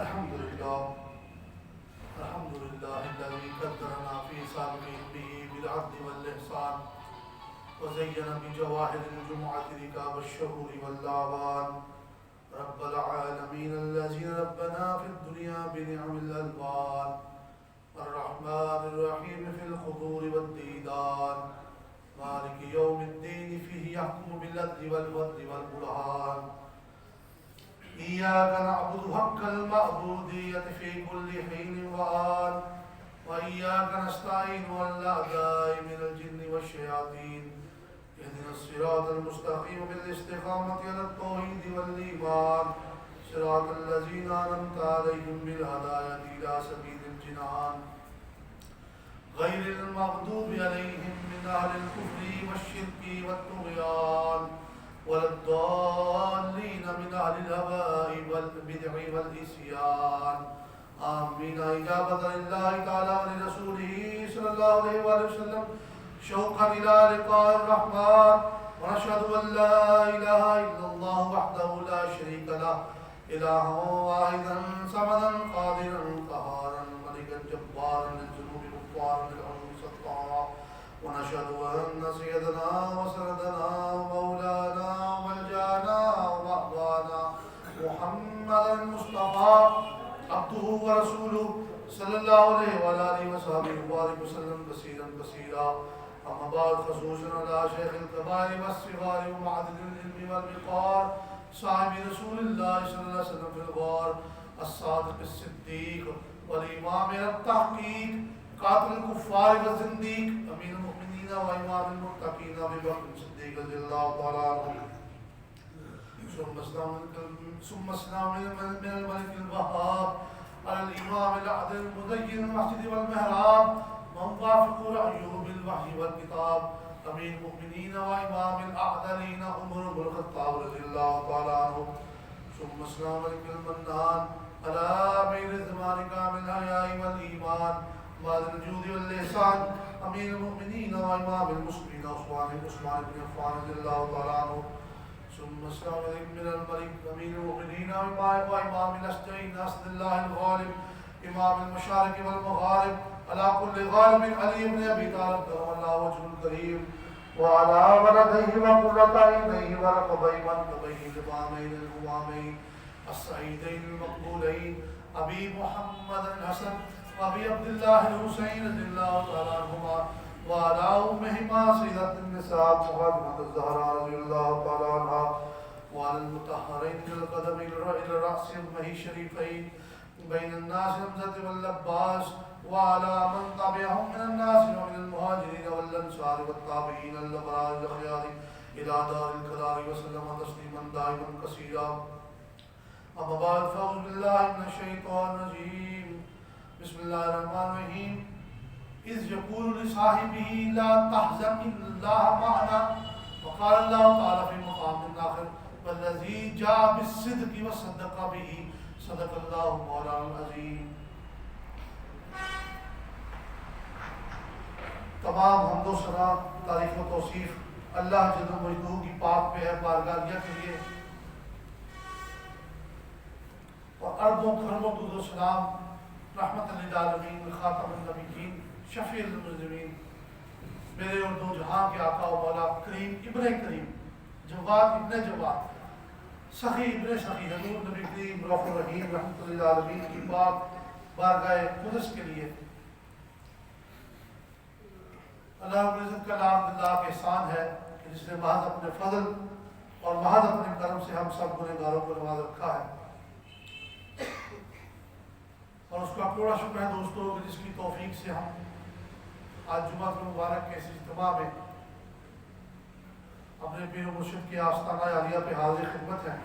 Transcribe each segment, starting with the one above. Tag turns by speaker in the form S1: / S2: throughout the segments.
S1: الحمد لله الذي قدرنا في سابق علمه بالعدل والإحسان وزين بجواهر الجمعة ركاب الشهور واللعبان رب العالمين الذين ربنا في الدنيا بنعم الألبان الرحمن الرحيم في الحضور والديدان مالك يوم الدين فيه يحكم بالعدل والفضل والبرهان إياك نعبد حق المعبودية في كل حين وآن وإياك نستعين والأعداء من الجن والشياطين اهدنا الصراط المستقيم بالاستقامة على التوحيد والإيمان صراط الذين أنعمت عليهم بالهداية إلى سبيل الجنان غير المغضوب عليهم من أهل الكفر والشرك والطغيان ولا الضالين من أهل الهواء والبدع والعصيان آمين إجابة لله تعالى ولرسوله صلى الله عليه وسلم شوقا إلى لقاء الرحمن ونشهد أن لا إله إلا الله وحده لا شريك له إلها واحدا صمدا قادرا قهارا ملكا جبارا للذنوب غفارا للعيوب ستارا ونشهد أن سيدنا وسندنا ومولانا وملجانا ومأوانا محمدا المصطفى عبده ورسوله صلى الله عليه وعلى آله وصحبه وبارك وسلم كثيرا كثيرا أما بعد خصوصا على شيخ الكبار والصغار ومعدد العلم والوقار صاحب رسول الله صلى الله عليه وسلم في الغار الصادق الصديق والإمام التحقيق قاتل الكفار والزنديق أمين المؤمنين وإمام المتقين أبي بكر الصديق رضي الله تعالى عنه ثم السلام من الملك الوهاب على الإمام العدل المزين المسجد والمحراب من وافق رأيه بالوحي والكتاب أمين المؤمنين وإمام الأعدلين عمر بن الخطاب رضي الله تعالى عنه ثم السلام عليك المنان على أمير الزمان كامل الحياء والإيمان بعد الجود واللسان أمير المؤمنين وإمام المسلمين عثمان بن عفان رضي الله تعالى عنه ثم السلام عليك من الملك أمير المؤمنين وإمام الأسجين أسد الله الغالب إمام المشارق والمغارب على كل غالب علي بن أبي طالب كرم الله وجهه الكريم وعلى ولديه وقرة عينيه ورقبيه منكبيه الإمامين الهمامين السعيدين المقبولين أبي محمد الحسن وأبي عبد الله الحسين رضي الله تعالى عنهما وعلى أمهما سيدة النساء فاطمة الزهراء رضي الله تعالى عنها وعلى المطهرين من القدم إلى الرأس أمه الشريفين بين الناس حمزة واللباس وعلى من تبعهم من الناس ومن المهاجرين والأنصار والتابعين الأبرار الأخيار إلى دار القرار وسلم تسليما دائما كثيرا أما بعد فأعوذ بالله من الشيطان الرجيم بسم الله الرحمن الرحيم إذ يقول لصاحبه لا تحزن إن الله معنا وقال الله تعالى في مقام آخر والذي جاء بالصدق وصدق به صدق اللہ مولانا العظیم. تمام حمد و ثنا تعریف و توصیف اللہ جل مجدہ کی پاک پہ ہے بارگاہ کے لیے اور ارضوں خرموں درود و سلام رحمت للعالمین خاتم النبیین شفیع المذنبین میرے اور دو جہاں کے آقا و مولا کریم ابن کریم جواد ابن جواد سخی ابن سخی حضور نبی کریم رؤوف الرحیم رحمت للعالمین کی پاک بارگاہ قدس کے لیے اللہ رب العزت کا نام اللہ کا احسان ہے کہ جس نے محض اپنے فضل اور محض اپنے کرم سے ہم سب گنہگاروں کو نواز رکھا ہے اور اس کا پورا شکر ہے دوستوں کہ جس کی توفیق سے ہم آج جمعہ مبارک کے اس اجتماع میں اپنے پیر و مرشد کے آستانہ عالیہ پہ حاضر خدمت ہے.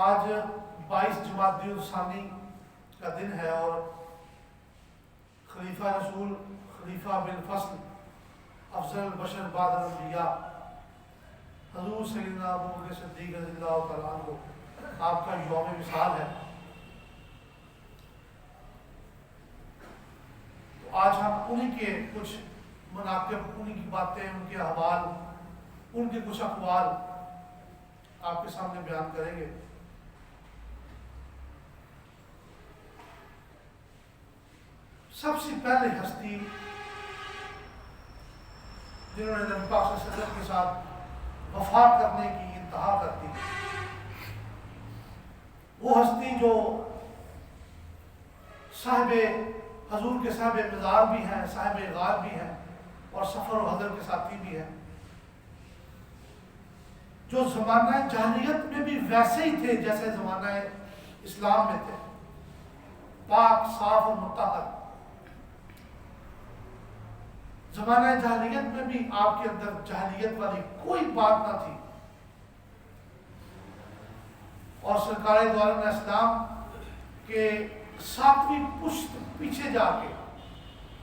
S1: آج 22 جمادی الثانی کا دن ہے اور خلیفہ رسول خلیفہ بالفصل افضل البشر بعد الانبیاء حضور سیدنا ابو بکر صدیق رضی اللہ تعالیٰ عنہ آپ کا یوم وصال ہے. تو آج ہم انہی کے کچھ مناقب، انہی کی باتیں، ان کے احوال، ان کے کچھ اقوال آپ کے سامنے بیان کریں گے۔ سب سے پہلے ہستی جنہوں نے نبی پاک صلی اللہ علیہ وسلم کے ساتھ وفا کرنے کی انتہا کر دی، وہ ہستی جو صاحب حضور کے صاحب مزار بھی ہیں، صاحب غار بھی ہیں، اور سفر و حضر کے ساتھی بھی ہیں، جو زمانہ جاہلیت میں بھی ویسے ہی تھے جیسے زمانہ اسلام میں تھے، پاک صاف اور مطہر۔ زمانہ جاہلیت میں بھی آپ کے اندر جاہلیت والی کوئی بات نہ تھی، اور سرکار دو عالم اسلام کے ساتویں پشت پیچھے جا کے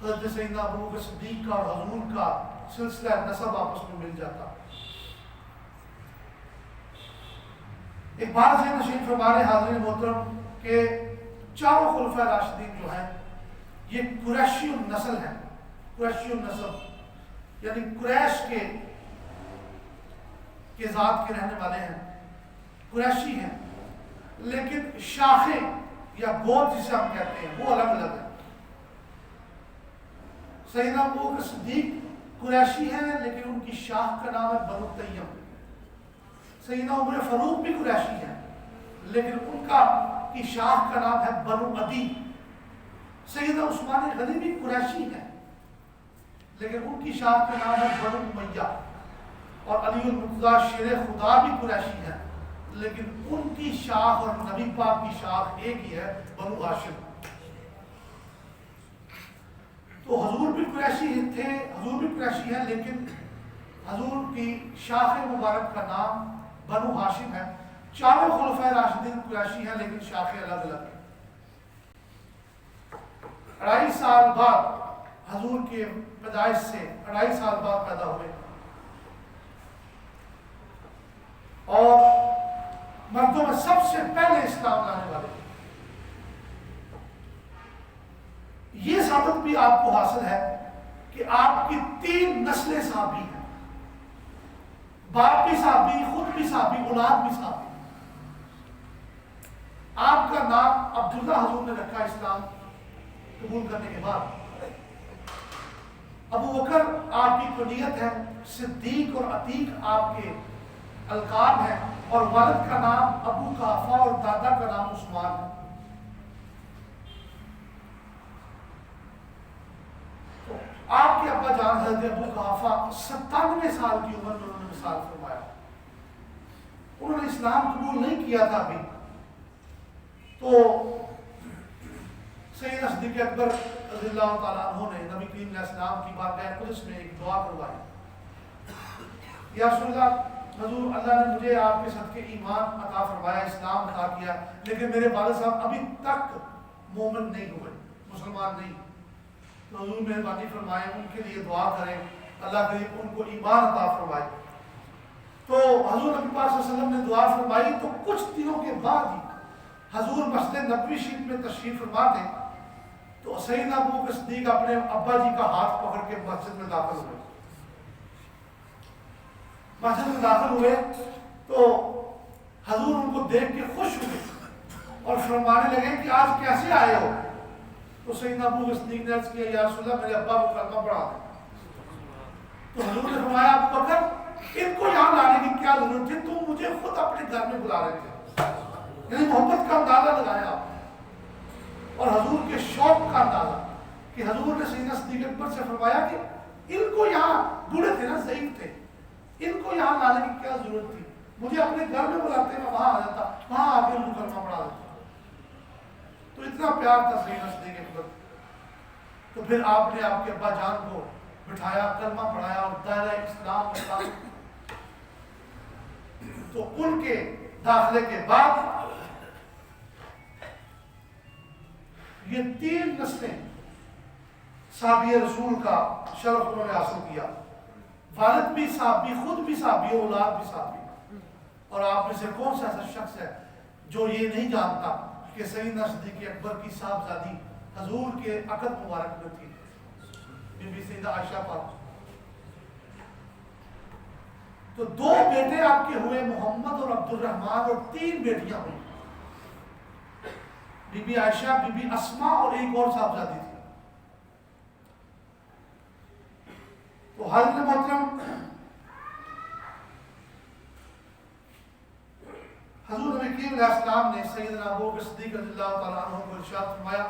S1: حضرت سیدنا ابوبکر صدیق کا اور حضور کا سلسلہ نسب آپس میں مل جاتا۔ ایک بار سے نشین فرمانے حاضرین محترم کہ چاروں خلفاء راشدین جو ہیں یہ قریشی النسل ہیں، قریشی النسب یعنی قریش کے ذات کے رہنے والے ہیں، قریشی ہیں، لیکن شاخیں یا گود جسے ہم کہتے ہیں وہ الگ الگ ہیں۔ سیدنا ابوبکر صدیق قریشی ہیں لیکن ان کی شاخ کا نام ہے بنو تیم۔ سیدنا عمر فاروق بھی قریشی ہیں لیکن ان کی شاخ کا نام ہے بنو عدی۔ سیدنا عثمان غنی بھی قریشی ہیں لیکن ان کی شاخ کا نام ہے بنو امیہ، اور علی المرتضیٰ شیر خدا بھی قریشی ہیں لیکن ان کی شاخ اور نبی پاک کی شاخ ایک ہی ہے، بنو ہاشم۔ تو حضور بھی قریشی تھے، حضور بھی قریشی ہیں لیکن حضور کی شاخ مبارک کا نام بنو ہاشم ہے۔ چاروں خلفاء راشدین قریشی ہیں لیکن شاخیں الگ الگ ہیں۔ 2.5 سال بعد حضور کے پیدائش سے 2.5 سال بعد پیدا ہوئے، اور مردوں میں سب سے پہلے اسلام لانے والے۔ یہ ثابت بھی آپ کو حاصل ہے کہ آپ کی 3 نسلیں صحابی ہیں، باپ بھی صحابی، خود بھی صحابی، اولاد بھی صحابی۔ آپ کا نام عبداللہ حضور نے رکھا اسلام قبول کرنے کے بعد۔ ابو بکر آپ کی کنیت ہے، صدیق اور عتیق آپ کے القاب ہیں، اور والد کا نام ابو قحافہ اور دادا کا نام عثمان ہے۔ تو آپ کے ابا جان حضرت ابو قحافہ 97 سال کی عمر میں انہوں نے وصال فرمایا۔ انہوں نے اسلام قبول نہیں کیا تھا ابھی، تو سیدنا صدیق اکبر رضی اللہ تعالیٰ عنہ نے نبی کریم علیہ السلام کی بارگاہ قدس میں ایک دعا کروائی، یا رسول اللہ، حضور اللہ نے مجھے آپ کے صدقے ایمان عطا فرمایا، اسلام عطا کیا، لیکن میرے والد صاحب ابھی تک مومن نہیں ہوئے، مسلمان نہیں۔ تو حضور مہربانی فرمائے ان کے لیے دعا کریں، اللہ کریم ان کو ایمان عطا فرمائے۔ تو حضور نبی پاک صلی اللہ علیہ وسلم نے دعا فرمائی، تو کچھ دنوں کے بعد ہی حضور مسجد نبوی شریف میں تشریف فرما تھے، تو سیدنا ابوبکر صدیق اپنے ابا جی کا ہاتھ پکڑ کے مسجد میں داخل ہوئے۔ مسجد میں داخل ہوئے تو حضور ان کو دیکھ کے خوش ہوئے اور فرمانے لگے کہ آج کیسے آئے ہو؟ تو سیدنا ابوبکر صدیق نے عرض کیا، یا رسول اللہ میرے ابا کو کلمہ پڑھا دیں۔ تو حضور نے فرمایا، ابو بکر ان کو یہاں لانے کی کیا ضرورت تھی، تم مجھے خود اپنے گھر میں بلا رہے تھے۔ یعنی محبت کا اندازہ لگایا آپ نے، اور حضور کے شوق کا اندازہ کہ حضور نے سیدنا صدیق اکبر سے فرمایا کہ ان کو یہاں بوڑھے تھے نا، ضعیف تھے، ان کو یہاں لانے کی کیا ضرورت تھی، مجھے اپنے گھر میں بلاتے میں وہاں آ جاتا، وہاں آ کے ان کو کلمہ پڑھا دیتا۔ تو اتنا پیار تھا سیدنا صدیق اکبر۔ تو پھر آپ نے آپ کے ابا جان کو بٹھایا، کلمہ پڑھایا اور دائرہ اسلام میں۔ تو ان کے داخلے کے بعد یہ 3 نسلیں صحابی رسول کا شرف انہوں نے حاصل کیا، والد بھی صحابی، خود بھی صحابی، اولاد بھی صحابی۔ اور آپ میں سے کون سا ایسا شخص ہے جو یہ نہیں جانتا کہ سیدنا صدیق اکبر کی صاحبزادی حضور کے عقد مبارک میں تھی، بی بی سیدہ عائشہ پاک۔ تو 2 بیٹے آپ کے ہوئے محمد اور عبد الرحمن، اور 3 بیٹیاں ہوئی، بی بی عائشہ، بی بی اسما اور ایک اور صاحبزادی تھی۔ تو حضرت محترم حضور نبی کریم علیہ السلام نے سیدنا ابو بکر صدیق رضی اللہ تعالیٰ عنہ کو ارشاد فرمایا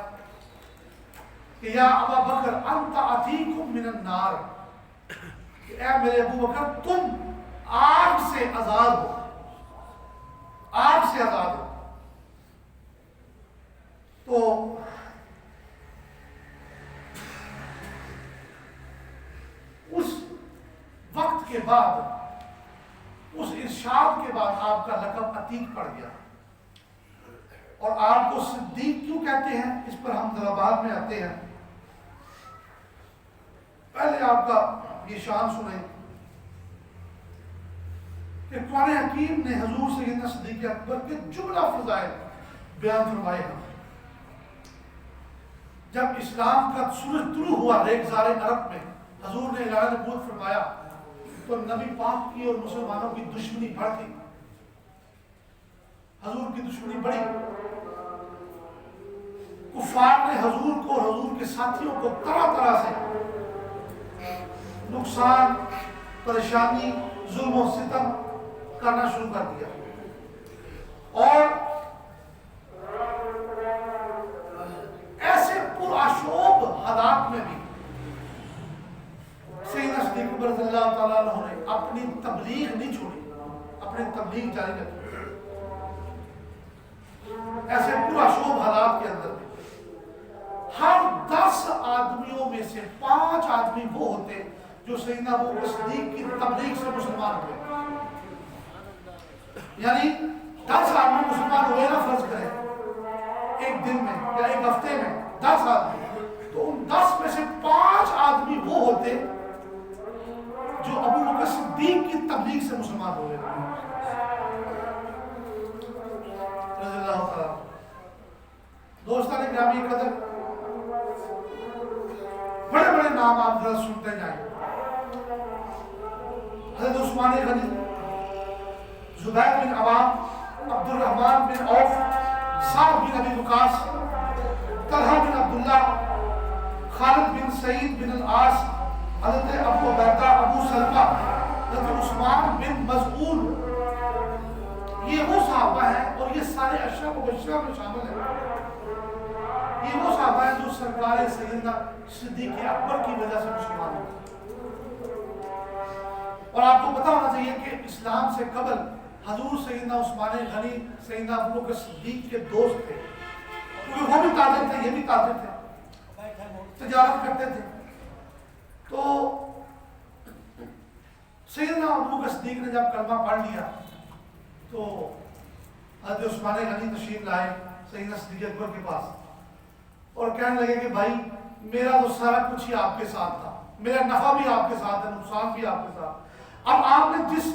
S1: کہ یا ابا بکر انت عتیق من النار، کہ اے میرے ابو بکر تم آگ سے آزاد ہو، آگ سے آزاد ہو۔ تو اس وقت کے بعد، اس ارشاد کے بعد آپ کا لقب عتیق پڑ گیا۔ اور آپ کو صدیق کیوں کہتے ہیں، اس پر ہم ذرا بعد میں آتے ہیں، پہلے آپ کا یہ شان سنیں کہ قرآن حکیم نے حضور سیدنا صدیق اکبر کے جملہ فضائل بیان فرمائے ہیں۔ جب اسلام کا سورج طلوع ہوا ریگزار عرب میں، حضور نے اعلان نبوت فرمایا تو نبی پاک کی اور مسلمانوں کی دشمنی بڑھ گئی، حضور کی دشمنی بڑھی، کفار نے حضور کو اور حضور کے ساتھیوں کو طرح طرح سے نقصان، پریشانی، ظلم و ستم کرنا شروع کر دیا، اور ایسے پرآشوب حالات میں بھی سیدنا صدیق اکبر رضی اللہ تعالیٰ عنہ نے اپنی تبلیغ نہیں چھوڑی، اپنی تبلیغ جاری رکھی۔ ایسے پرآشوب حالات کے اندر ہر 10 آدمیوں میں سے 5 آدمی وہ ہوتے جو سیدنا ابو بکر صدیق کی تبلیغ سے مسلمان ہوئے۔ یعنی 10 آدمی مسلمان ہوئے نا، فرض کریں ایک دن میں یا ایک ہفتے میں 10 آدمی، تو ان 10 میں سے 5 آدمی وہ ہوتے جو ابو بکر صدیق کی تبلیغ سے مسلمان ہوئے رضی اللہ تعالیٰ۔ دوستان گرامی قدر، بڑے بڑے نام آپ ذرا سنتے جائیں، حضرت عثمان غنی، زبیر بن عوام، عبد الرحمن بن عوف، سعد بن ابی وقاص، طلحہ بن عبداللہ، خالد بن سعید بن العاص، حضرت ابو عبیدہ، ابو سلمہ، حضرت عثمان بن مظعون، یہ وہ صحابہ ہیں، اور یہ سارے اشرا مبشرہ میں شامل ہیں۔ یہ وہ صحابہ ہیں جو سرکار سیدنا صدیق اکبر کی وجہ سے مسلمان ہوئے۔ اور آپ کو پتا ہونا چاہیے کہ اسلام سے قبل حضور سیدنا عثمان غنی سیدنا ابو بکر صدیق کے دوست تھے، کیونکہ وہ بھی تاجر تھے، یہ بھی تاجر تھے، تجارت کرتے تھے۔ تو سیدنا ابو بکر صدیق نے جب کلمہ پڑھ لیا تو حضرت عثمان غنی تشریف لائے سیدنا صدیق اکبر کے پاس اور کہنے لگے کہ بھائی میرا تو سارا کچھ ہی آپ کے ساتھ تھا، میرا نفع بھی آپ کے ساتھ ہے، نقصان بھی آپ کے ساتھ، اب آپ نے جس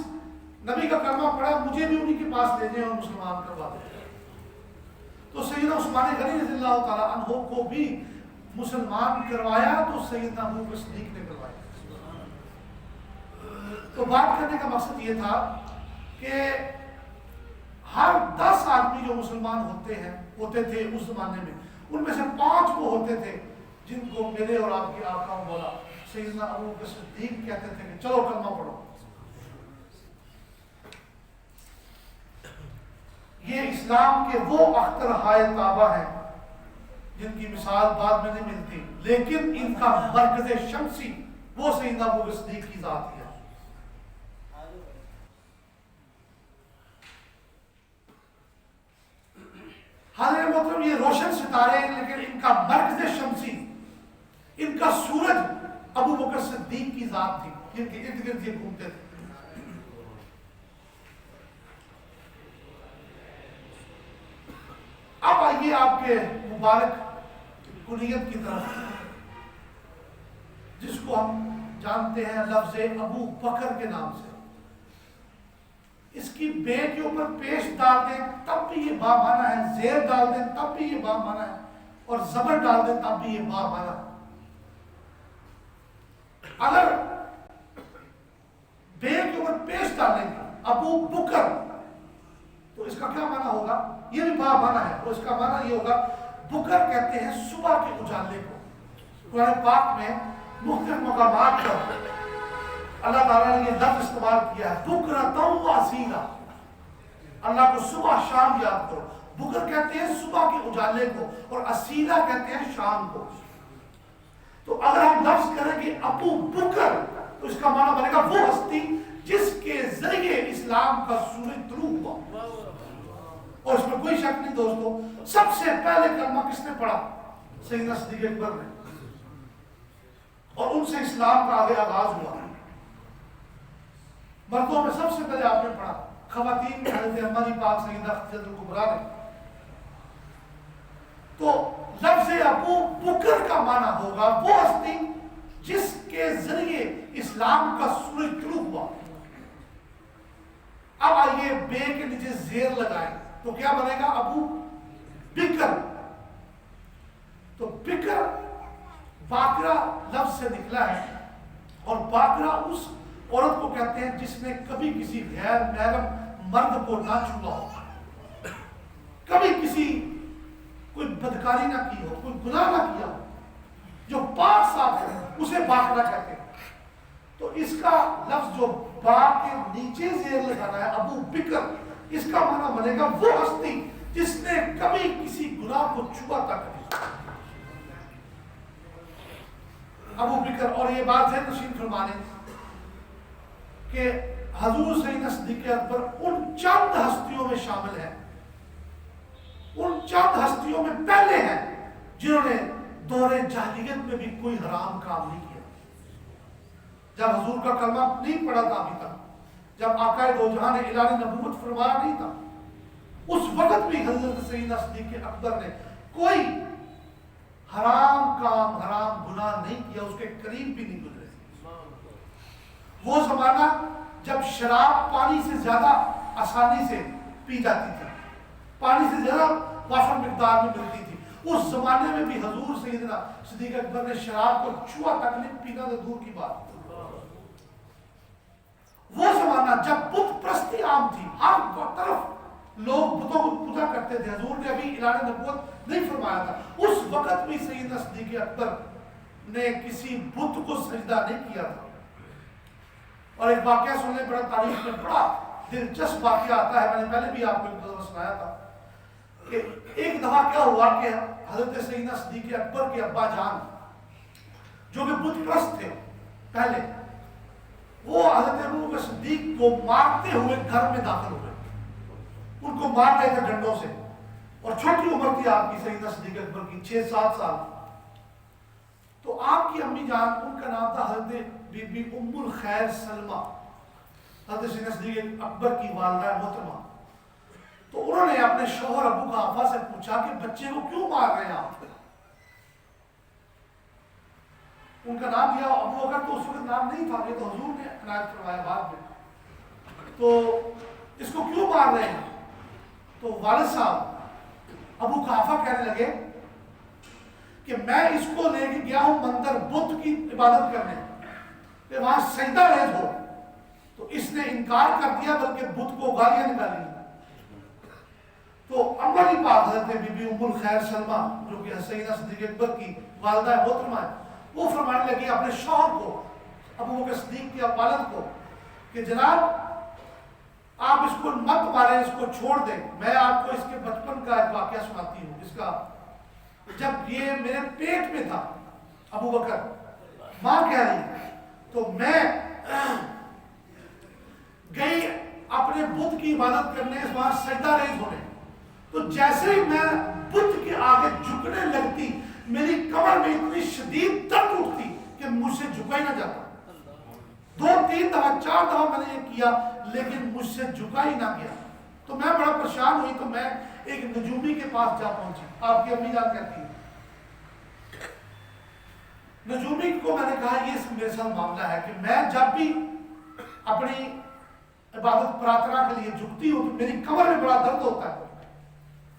S1: نبی کا کلمہ پڑھا مجھے بھی انہی کے پاس لے جائیں اور مسلمان کروا دیں۔ تو سیدنا عثمان غنی رضی اللہ تعالیٰ عنہ کو بھی مسلمان کروایا تو سیدنا ابو بکر صدیق نے کروایا۔ تو بات کرنے کا مقصد یہ تھا کہ ہر 10 آدمی جو مسلمان ہوتے تھے اس زمانے میں، ان میں سے 5 وہ ہوتے تھے جن کو میرے اور آپ کے آقا و مولا سیدنا ابو بکر صدیق کہتے تھے کہ چلو کلمہ پڑھو۔ یہ اسلام کے وہ اختر ہائے طابہ ہیں جن کی مثال بعد میں نہیں ملتی، لیکن ان کا مرکز شمسی وہ سیدنا ابو بکر صدیق کی ذات ہے۔ حضرت محترم یہ روشن ستارے ہیں، لیکن ان کا مرکز شمسی، ان کا سورج ابو بکر صدیق کی ذات تھی جن کے ارد گرد یہ گھومتے تھے۔ اب آئیے آپ کے مبارک کنیت کی طرف، جس کو ہم جانتے ہیں لفظ ابو بکر کے نام سے۔ اس کی بے کے اوپر پیش ڈال دیں تب بھی یہ با معنی ہے، زیر ڈال دیں تب بھی یہ با معنی ہے، اور زبر ڈال دیں تب بھی یہ با معنی ہے۔ اگر بے کے اوپر وقت پیش ڈالیں گے ابو بکر، تو اس کا کیا معنی ہوگا؟ یہ بھی با معنی ہے، تو اس کا معنی یہ ہوگا بکر کہتے ہیں صبح کے اجالے کو۔ قرآن پاک میں مختلف مقامات پر اللہ تعالیٰ نے یہ لفظ استعمال کیا ہے، بکرۃ و اصیلا، اللہ کو صبح شام یاد کرو۔ بکر کہتے ہیں صبح کے اجالے کو اور اصیلا کہتے ہیں شام کو۔ تو اگر ہم لفظ کریں گے ابو بکر تو اس کا معنی بنے گا وہ ہستی جس کے ذریعے اسلام کا سورج طلوع ہوا۔ اور اس میں کوئی شک نہیں دوستو، سب سے پہلے کلمہ کس نے پڑھا؟ سیدنا صدیق اکبر نے، اور ان سے اسلام کا آگے آغاز ہوا۔ مردوں میں سب سے پہلے آپ نے پڑھا، خواتین میں حضرت عمر پاک سیدہ خدیجہ الکبریٰ نے۔ تو لفظ ابو بکر کا معنی ہوگا وہ ہستی جس کے ذریعے اسلام کا سورج طلوع ہوا۔ اب آئیے بے کے نیچے زیر لگائیں تو کیا بنے گا؟ ابو بکر۔ تو بکر باکرہ لفظ سے نکلا ہے، اور باکرہ اس عورت کو کہتے ہیں جس نے کبھی کسی غیر محرم مرد کو نہ چھوا ہو، کبھی کسی کوئی بدکاری نہ کی ہو، کوئی گناہ نہ کیا ہو، جو پاک صاف ہے، اسے باکرہ کہتے ہیں۔ تو اس کا لفظ جو با کے نیچے زیر لگانا ہے ابو بکر، اس کا معنی بنے گا وہ ہستی جس نے کبھی کسی گناہ کو چھوا تک نہیں۔ ابو بکر، اور یہ بات ذہن نشین فرمانے کہ حضور سیدنا صدیق اکبر ان چند ہستیوں میں شامل ہیں، ان چند ہستیوں میں پہلے ہیں جنہوں نے دور جاہلیت میں بھی کوئی حرام کام نہیں کیا۔ جب حضور کا کلمہ نہیں پڑا تھا ابھی تک، جب آقا دو جہاں نے اعلان نبوت فرمایا نہیں تھا، اس وقت بھی حضرت سیدنا صدیق اکبر نے کوئی حرام کام، حرام گناہ نہیں کیا، اس کے قریب بھی نہیں گزرے۔ وہ زمانہ جب شراب پانی سے زیادہ آسانی سے پی جاتی تھی، پانی سے زیادہ وافر مقدار میں ملتی تھی، اس زمانے میں بھی حضور سیدنا صدیق اکبر نے شراب کو چھوا تک نہیں، پینا تو دور کی بات۔ وہ زمانہ جب بت پرستی عام تھی، ہر طرف لوگ بتوں کو پوجا کرتے تھے، حضور نے ابھی اعلان نبوت نہیں فرمایا تھا، اس وقت بھی سیدنا صدیق اکبر نے کسی بت کو سجدہ نہیں کیا تھا۔ اور ایک واقعہ سننے بڑا تاریخ میں بڑا دلچسپ واقعہ آتا ہے، میں نے پہلے بھی آپ کو ایک دفعہ سنایا تھا کہ ایک دفعہ کیا ہوا کہ حضرت سیدنا صدیق اکبر کے ابا جان جو کہ بت پرست تھے پہلے، وہ حضرت ابوبکر صدیق کو مارتے ہوئے گھر میں داخل ہوئے، ان کو مار رہے تھے ڈنڈوں سے، اور چھوٹی عمر تھی آپ کی سیدنا صدیق اکبر کی 6-7 سال۔ تو آپ کی امی جان، ان کا نام تھا حضرت بی بی ام الخیر سلمہ، حضرت سیدنا صدیق اکبر کی والدہ محترمہ۔ تو انہوں نے اپنے شوہر ابو قحافہ سے پوچھا کہ بچے کو کیوں مار رہے ہیں آپ؟ ان کا نام دیا ابو بکر، تو اس وقت نام نہیں تھا، یہ تو حضور نے عنایت فرمایا بعد میں۔ تو اس کو کیوں مار رہے ہیں؟ تو والد صاحب ابو قحافہ کہنے لگے کہ میں اس کو لے کے گیا ہوں مندر بت کی عبادت کرنے کہ وہاں سجدہ ریز ہو، تو اس نے انکار کر دیا، بلکہ بت کو گالیاں نکالی۔ تو عمر پاک حضرت بی بی ام الخیر سلمہ جو کہ سیدنا صدیق اکبر کی والدہ محترمہ ہے، وہ فرمانے لگی اپنے شوہر کو، ابو بکر صدیق کے والد کو، کہ جناب آپ اس کو مت ماریں، اس کو چھوڑ دیں، میں آپ کو اس کے بچپن کا ایک واقعہ سناتی ہوں۔ اس کا جب یہ میرے پیٹ میں تھا ابو بکر، ماں کہہ رہی، تو میں گئی اپنے بت کی عبادت کرنے، وہاں سجدہ ریز ہونے، تو جیسے ہی میں بت کے آگے جھکنے لگتی، میری کمر میں اتنی شدید درد اٹھتی کہ مجھ سے جھکا ہی نہ جاتا۔ 2-3 دفعہ 4 دفعہ میں نے یہ کیا، لیکن مجھ سے جھکا ہی نہ گیا۔ تو میں بڑا پریشان ہوئی، تو میں ایک نجومی کے پاس جا پہنچی، آپ کی امی جان کہتی ہیں۔ نجومی کو میں نے کہا یہ میرے ساتھ معاملہ ہے کہ میں جب بھی اپنی عبادت پرارتھنا کے لیے جھکتی ہوں تو میری کمر میں بڑا درد ہوتا ہے۔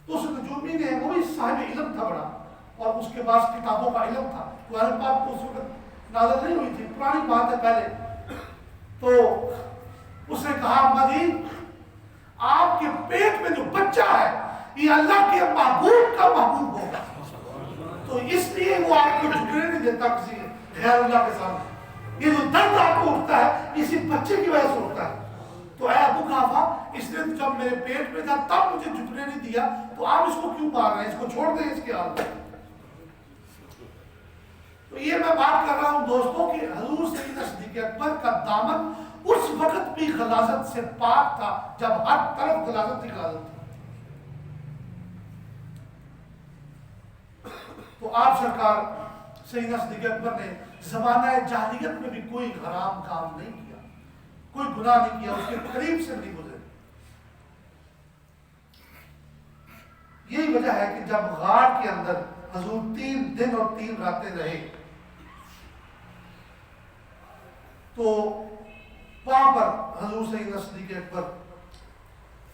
S1: تو اس نجومی نے، وہ بھی صاحب علم تھا بڑا، اور اس کے پاس کتابوں کا علم تھا، قرآن پاک تو اس وقت نازل نہیں ہوئی تھی، پرانی بات ہے پہلے۔ تو اس نے کہا اما جی آپ کے پیٹ میں جو بچہ ہے یہ اللہ کے محبوب کا محبوب ہوگا، تو اس لیے وہ آپ کو جھکنے نہیں دیتا کسی غیر اللہ کے سامنے۔ یہ جو درد آپ کو اٹھتا ہے اسی بچے کی وجہ سے اٹھتا ہے۔ تو اے ابو قحافہ اس نے جب میرے پیٹ میں تھا تب مجھے جھکنے نہیں دیا، تو آپ اس کو کیوں مار رہے ہیں؟ اس کو چھوڑ دیں اس کے حال میں۔ تو یہ میں بات کر رہا ہوں دوستوں کہ حضور سیدنا صدیق اکبر کا دامن اس وقت بھی غلاظت سے پاک تھا جب ہر طرف غلاظت ہی غلاظت تھی۔ تو آپ سرکار سیدنا صدیق اکبر نے زمانہ جاہلیت میں بھی کوئی حرام کام نہیں کیا، کوئی گناہ نہیں کیا، اس کے قریب سے نہیں گزرے۔ یہی وجہ ہے کہ جب غار کے اندر حضور 3 دن اور 3 راتیں رہے تو وہاں پر حضور سیدنا صدیق اکبر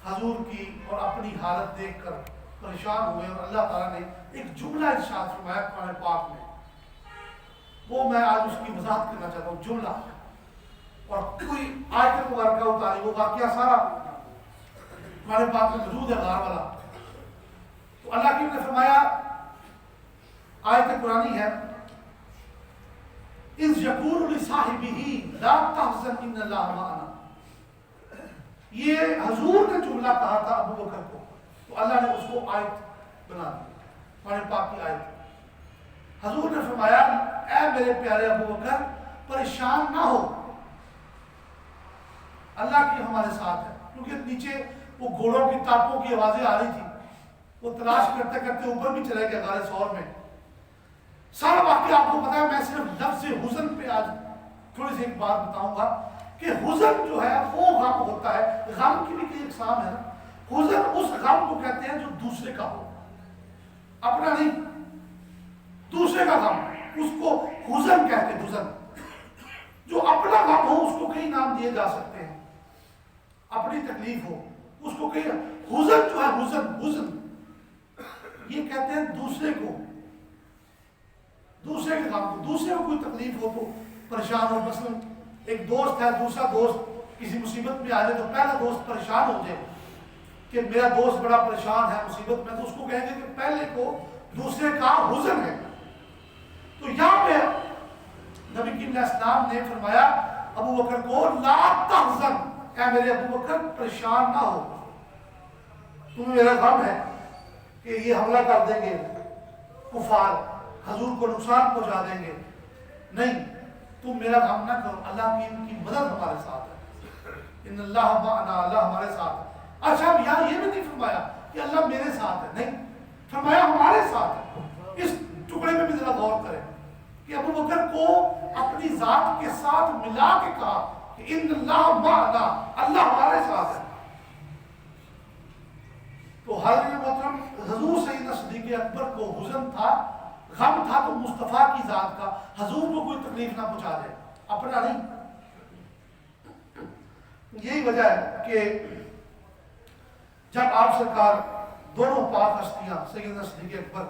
S1: حضور کی اور اپنی حالت دیکھ کر پریشان ہوئے، اور اللہ تعالیٰ نے ایک جملہ ارشاد فرمایا قرآن پاک میں، وہ میں آج اس کی وضاحت کرنا چاہتا ہوں جملہ، اور کوئی آیت مبارکہ اتاری، وہ واقعہ سارا قرآن پاک میں موجود ہے غار والا۔ تو اللہ کی نے فرمایا، آیت قرآنی ہے، اِذْ يَقُولُ لِصَاحِبِهِ لَا تَحْزَنْ إِنَّ اللَّهَ مَعَنَا۔ یہ حضور نے جملہ کہا تھا ابو بکر کو، تو اللہ نے اس کو آیت بنا دی، قرآن پاک کی آیت۔ حضور نے فرمایا اے میرے پیارے ابو بکر پریشان نہ ہو، اللہ کی ہمارے ساتھ ہے۔ کیونکہ نیچے وہ گھوڑوں کی ٹاپوں کی آوازیں آ رہی تھی، وہ تلاش کرتے کرتے اوپر بھی چلے گئے غار ثور میں۔ سارا واقعہ آپ کو پتا ہے، میں صرف لفظ حزن پہ آج تھوڑی سی ایک بات بتاؤں گا کہ حزن جو ہے وہ غم ہوتا ہے، غم کی بھی کئی اقسام ہے نا۔ حزن اس غم کو کہتے ہیں جو دوسرے کا ہو، اپنا نہیں، دوسرے کا غم، اس کو حزن کہتے ہیں۔ حزن جو اپنا غم ہو اس کو کئی نام دیے جا سکتے ہیں، اپنی تکلیف ہو اس کو کئی، حزن جو ہے حزن یہ کہتے ہیں دوسرے کو، دوسرے کے غم کو، دوسرے کو کوئی تکلیف ہو تو پریشان ہو۔ مثلا ایک دوست ہے، دوسرا دوست کسی مصیبت میں آ جائے تو پہلا دوست پریشان ہو جائے کہ میرا دوست بڑا پریشان ہے مصیبت میں، تو اس کو کہیں گے کہ پہلے کو دوسرے کا حزن ہے۔ تو یہاں پہ نبی کریم علیہ السلام نے فرمایا ابو بکر کو لا تحزن، اے میرے ابو بکر پریشان نہ ہو، تمہیں میرا غم ہے کہ یہ حملہ کر دیں گے کفار، حضور کو نقصان پہنچا دیں گے، نہیں تم میرا غم نہ کرو، اللہ کی ان کی مدد ہمارے ساتھ ہے، ان اللہ معنا، اللہ ہمارے ساتھ ہے۔ اچھا اب یہاں یہ بھی نہیں فرمایا کہ اللہ میرے ساتھ ہے، نہیں فرمایا ہمارے ساتھ ہے۔ اس ٹکڑے میں بھی ذرا غور کریں کہ ابو بکر کو اپنی ذات کے ساتھ ملا کے کہا کہ ان اللہ معنا، اللہ ہمارے ساتھ ہے۔ تو حضرت محترم حضور سیدنا صدیق اکبر کو حزن تھا، غم تھا تو مصطفیٰ کی ذات کا، حضور کو کوئی تکلیف نہ پہنچا دے، اپنا نہیں۔ یہی وجہ ہے کہ جب آپ سرکار دونوں پاک ہستیاں سیدنا صدیق اکبر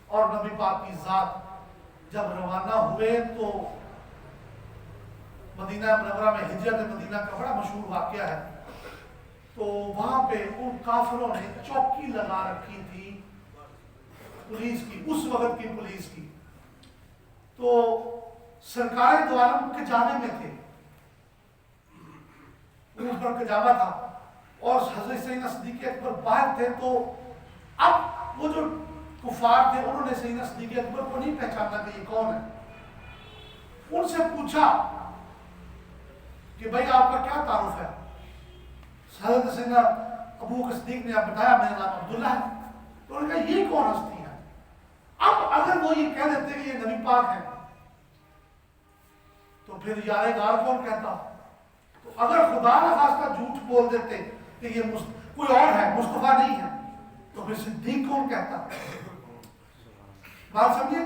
S1: اور نبی پاک کی ذات جب روانہ ہوئے تو مدینہ منورہ میں ہجرت مدینہ کا بڑا مشہور واقعہ ہے، تو وہاں پہ ان کافروں نے چوکی لگا رکھی تھی پولیس کی، اس وقت کی پولیس کی۔ تو سرکار دو عالم کجاوے میں تھے، ان پر کجاوا تھا، اور حضرت سیدنا صدیق اکبر باہر تھے۔ تو اب وہ جو کفار تھے انہوں نے سیدنا صدیق اکبر کو نہیں پہچانا کہ یہ کون ہے، ان سے پوچھا کہ بھائی آپ کا کیا تعارف ہے؟ حضرت سیدنا ابو بکر صدیق نے بتایا میرا نام عبداللہ ہے۔ تو انہوں نے کہا یہ کون ہستی ہے؟ اب اگر وہ یہ کہہ دیتے کہ یہ نبی پاک ہے تو پھر یار غار کون کہتا؟ تو اگر خدا نہ خواستہ جھوٹ بول دیتے کہ یہ کوئی اور ہے، مصطفیٰ نہیں ہے، تو پھر صدیق کون کہتا؟ بات سمجھے؟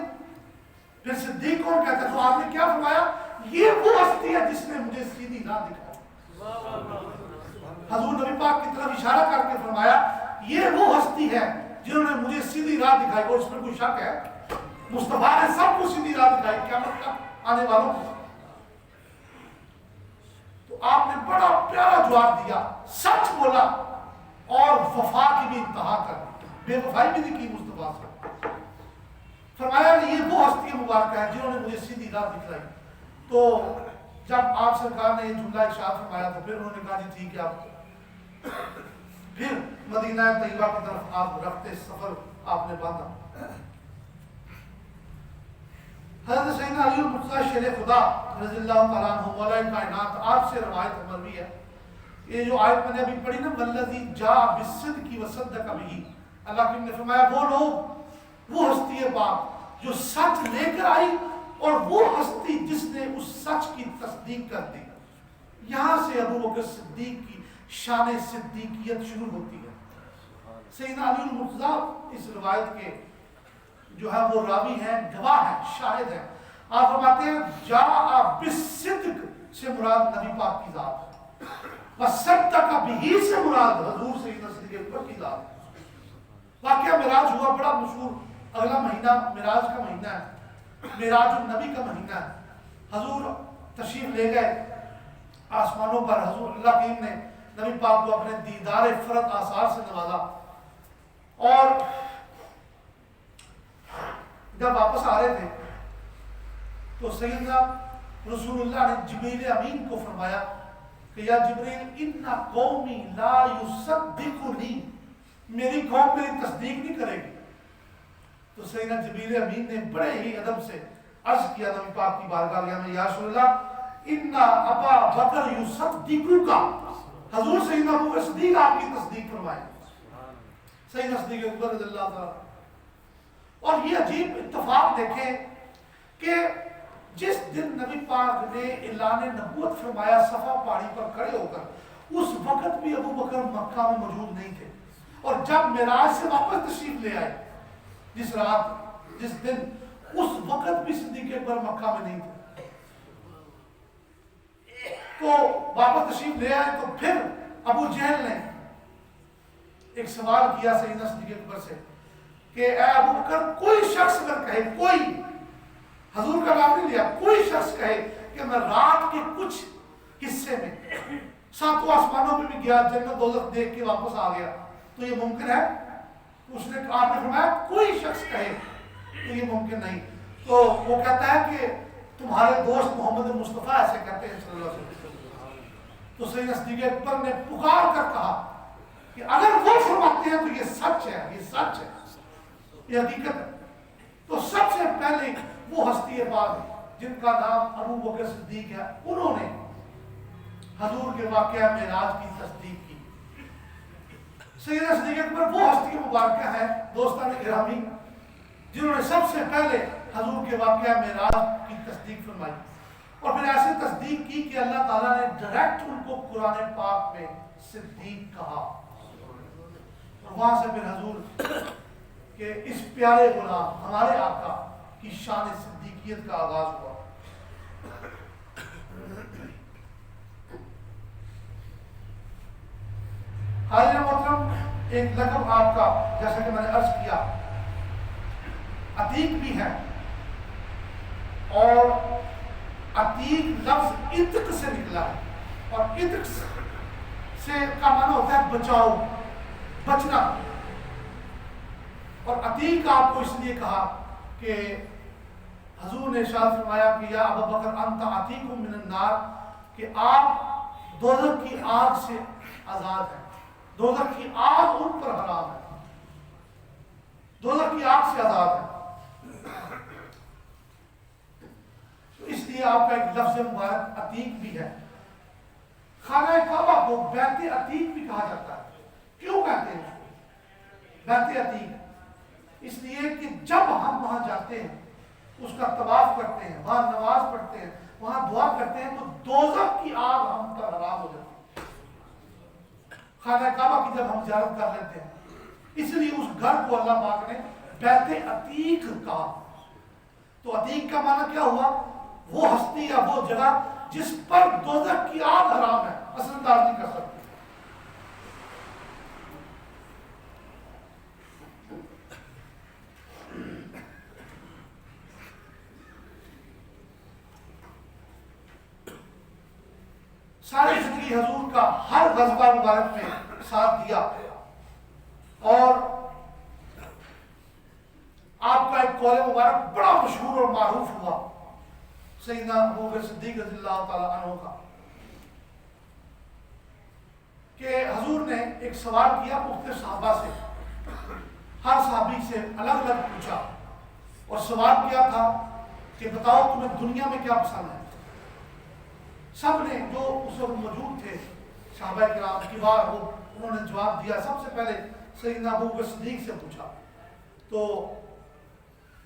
S1: پھر صدیق کون کہتا؟ تو آپ نے کیا فرمایا؟ یہ وہ ہستی ہے جس نے مجھے سیدھی راہ دکھائی۔ حضور نبی پاک کی طرف اشارہ کر کے فرمایا یہ وہ ہستی ہے جنہوں نے مجھے سیدھی راہ دکھائی، اور اس میں کوئی شک ہے؟ مصطفیٰ نے سب کو سیدھی راہ دکھائی قیامت تک آنے والوں کو۔ تو آپ نے بڑا پیارا جواب دیا، سچ بولا اور وفا کی بھی انتہا کر دی، بے وفائی بھی نہیں کی مصطفیٰ سے۔ فرمایا کہ یہ وہ ہستی مبارکہ ہے جنہوں نے مجھے سیدھی راہ دکھلائی۔ تو جب آپ سرکار نے یہ جملہ ارشاد فرمایا تو پھر انہوں نے کہا جی ٹھیک ہے، آپ پھر مدینہ طیبہ کی طرف آپ رفتے سفر آپ نے باندھا۔ حضرت سیدنا علی المرتضیٰ شیر خدا رضی اللہ تعالیٰ عنہ مولا کائنات آپ سے روایت مروی ہے، یہ جو آیت میں نے ابھی پڑھی نا والذی جاء بالصدق وصدق بہ، اللہ نے فرمایا وہ لوگ، وہ ہستی پاک جو سچ لے کر آئی اور وہ ہستی جس نے اس سچ کی تصدیق کر دی۔ یہاں سے ابو بکر صدیق کی شان صدیقیت شروع ہوتی ہے۔ سیدنا علی المرتضیٰ اس روایت کے جو ہے وہ راوی ہیں، گواہ ہیں، شاہد ہیں۔ آپ فرماتے ہیں جاء بالصدق سے مراد نبی پاک کی ذات ہے، وصدق بہ سے مراد حضور سیدنا صدیق اکبر کی ذات ہے۔ واقعہ معراج ہوا بڑا مشہور، اگلا مہینہ معراج کا مہینہ ہے، معراج النبی کا مہینہ ہے۔ حضور تشریف لے گئے آسمانوں پر، حضور اللہ کریم نے نبی پاک کو اپنے دیدار فرد آثار سے نوازا، اور جب واپس آ رہے تھے تو سیدنا رسول اللہ نے جبریل امین کو فرمایا کہ یا جبریل ان قومی لا یصدقنی، میری قوم میری تصدیق نہیں کرے گی۔ تو سیدنا جبریل امین نے بڑے ہی ادب سے عرض کیا نبی پاک کی بارگاہ میں، یا رسول اللہ ان ابا بکر یصدقک، حضور سیدنا ابو بکر صدیق آپ کی تصدیق فرمائے، سیدنا صدیق اکبر رضی اللہ تعالیٰ۔ اور یہ عجیب اتفاق دیکھیں کہ جس دن نبی پاک نے اعلان نبوت فرمایا صفا پہاڑی پر کھڑے ہو کر، اس وقت بھی ابو بکر مکہ میں موجود نہیں تھے، اور جب معراج سے واپس تشریف لے آئے جس رات جس دن، اس وقت بھی صدیق اکبر مکہ میں نہیں تھے۔ تو واپس تشریف لے آئے تو پھر ابو جہل نے ایک سوال کیا سیدنا صدیق اکبر سے کہ اے ابو بکر، کوئی شخص اگر کہے، کوئی حضور کا نام نہیں لیا، کوئی شخص کہے کہ میں رات کے کچھ حصے میں ساتوں آسمانوں میں بھی گیا، جنت دوزخ دیکھ کے واپس آ گیا، تو یہ ممکن ہے؟ اس نے آپ نے فرمایا کوئی شخص کہے تو یہ ممکن نہیں۔ تو وہ کہتا ہے کہ تمہارے دوست محمد مصطفیٰ ایسے کہتے ہیں صلی اللہ علیہ وسلم۔ تو سیدنا صدیق اکبر نے پکار کر کہا کہ اگر وہ فرماتے ہیں تو یہ سچ ہے، یہ سچ ہے، یہ حقیقت ہے۔ تو سب سے پہلے وہ ہستی پاک جن کا نام ابو بکر صدیق ہے، انہوں نے حضور کے واقعہ معراج کی تصدیق کی۔ سیدنا صدیق اکبر وہ ہستی مبارکہ ہیں دوستان گرامی جنہوں نے سب سے پہلے حضور کے واقعہ معراج کی تصدیق فرمائی، اور پھر ایسی تصدیق کی کہ اللہ تعالیٰ نے ڈائریکٹ ان کو قرآن پاک میں صدیق کہا، اور وہاں سے پھر حضور کہ اس پیارے غلام ہمارے آقا کی شان صدیقیت کا آغاز ہوا۔ حاضر محترم، ایک لقب آپ کا جیسا کہ میں نے عرض کیا عتیق بھی ہے، اور عتیق لفظ عتق سے نکلا ہے، اور عتق سے کا معنی ہوتا ہے بچاؤ، بچنا۔ اور عتیق آپ کو اس لیے کہا کہ حضور نے ارشاد فرمایا کہ یا ابو بکر انت عتیق من النار، کہ آپ دوزخ کی آگ سے آزاد ہیں، دوزخ کی آگ ان پر حرام ہے، دوزخ کی آگ سے آزاد ہے۔ تو اس لیے آپ کا ایک لفظ مبارک عتیق بھی ہے۔ خانہ کعبہ کو بیت عتیق بھی کہا جاتا ہے۔ کیوں کہتے ہیں اس کو بیت عتیق؟ اس لیے کہ جب ہم وہاں جاتے ہیں، اس کا طواف کرتے ہیں، وہاں نماز پڑھتے ہیں، وہاں دعا کرتے ہیں، تو دوزخ کی آگ ہم پر حرام ہو جاتی ہے۔ خانہ کعبہ کی جب ہم زیارت کر لیتے ہیں، اس لیے اس گھر کو اللہ پاک نے بیت عتیق کہا۔ تو عتیق کا معنی کیا ہوا؟ وہ ہستی یا وہ جگہ جس پر دوزخ کی آگ حرام ہے، اثر انداز نہیں کر سکتی۔ ساری زندگی حضور کا ہر غزوہ مبارک میں ساتھ دیا، اور آپ کا ایک قول مبارک بڑا مشہور اور معروف ہوا سیدنا ابوبکر صدیق رضی اللہ تعالیٰ عنہ کا، کہ حضور نے ایک سوال کیا مختلف صحابہ سے، ہر صحابی سے الگ الگ پوچھا، اور سوال کیا تھا کہ بتاؤ تمہیں دنیا میں کیا پسند ہے؟ سب نے جو اس وقت موجود تھے صحابہ کرام کی بار وہ انہوں نے جواب دیا۔ سب سے پہلے سیدنا ابوبکر صدیق سے پوچھا تو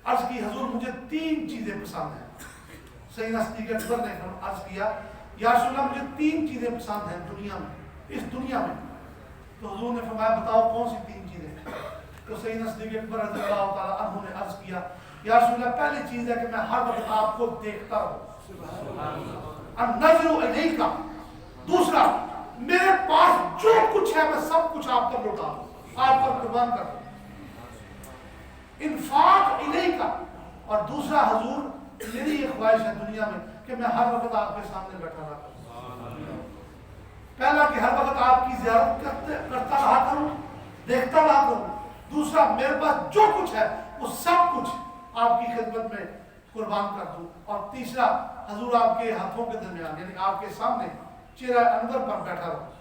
S1: عرض کی حضور مجھے 3 چیزیں پسند ہیں۔ سیدنا صدیق اکبر نے عرض کیا یا رسول اللہ مجھے 3 چیزیں پسند ہیں دنیا میں، اس دنیا میں۔ تو حضور نے فرمایا بتاؤ کون سی 3 چیزیں؟ تو سیدنا صدیق اکبر رضی اللہ تعالیٰ عنہ نے عرض کیا یا رسول اللہ پہلی چیز ہے کہ میں ہر وقت آپ کو دیکھتا رہوں، النظر الیک، دوسرا میرے پاس جو کچھ ہے میں سب کچھ آپ پر لوٹا دوں، آپ پر قربان کر دوں، انفاق الیک، اور دوسرا حضور میری یہ خواہش ہے دنیا میں کہ میں ہر وقت آپ کے سامنے بیٹھا رہا کروں۔ پہلا کہ ہر وقت آپ کی زیارت کرتا رہا کروں، دیکھتا رہا کروں، دوسرا میرے پاس جو کچھ ہے وہ سب کچھ آپ کی خدمت میں قربان کر دوں، اور تیسرا حضور آپ کے ہاتھوں کے درمیان یعنی آپ کے سامنے چہرہ انور پر بیٹھا رہوں۔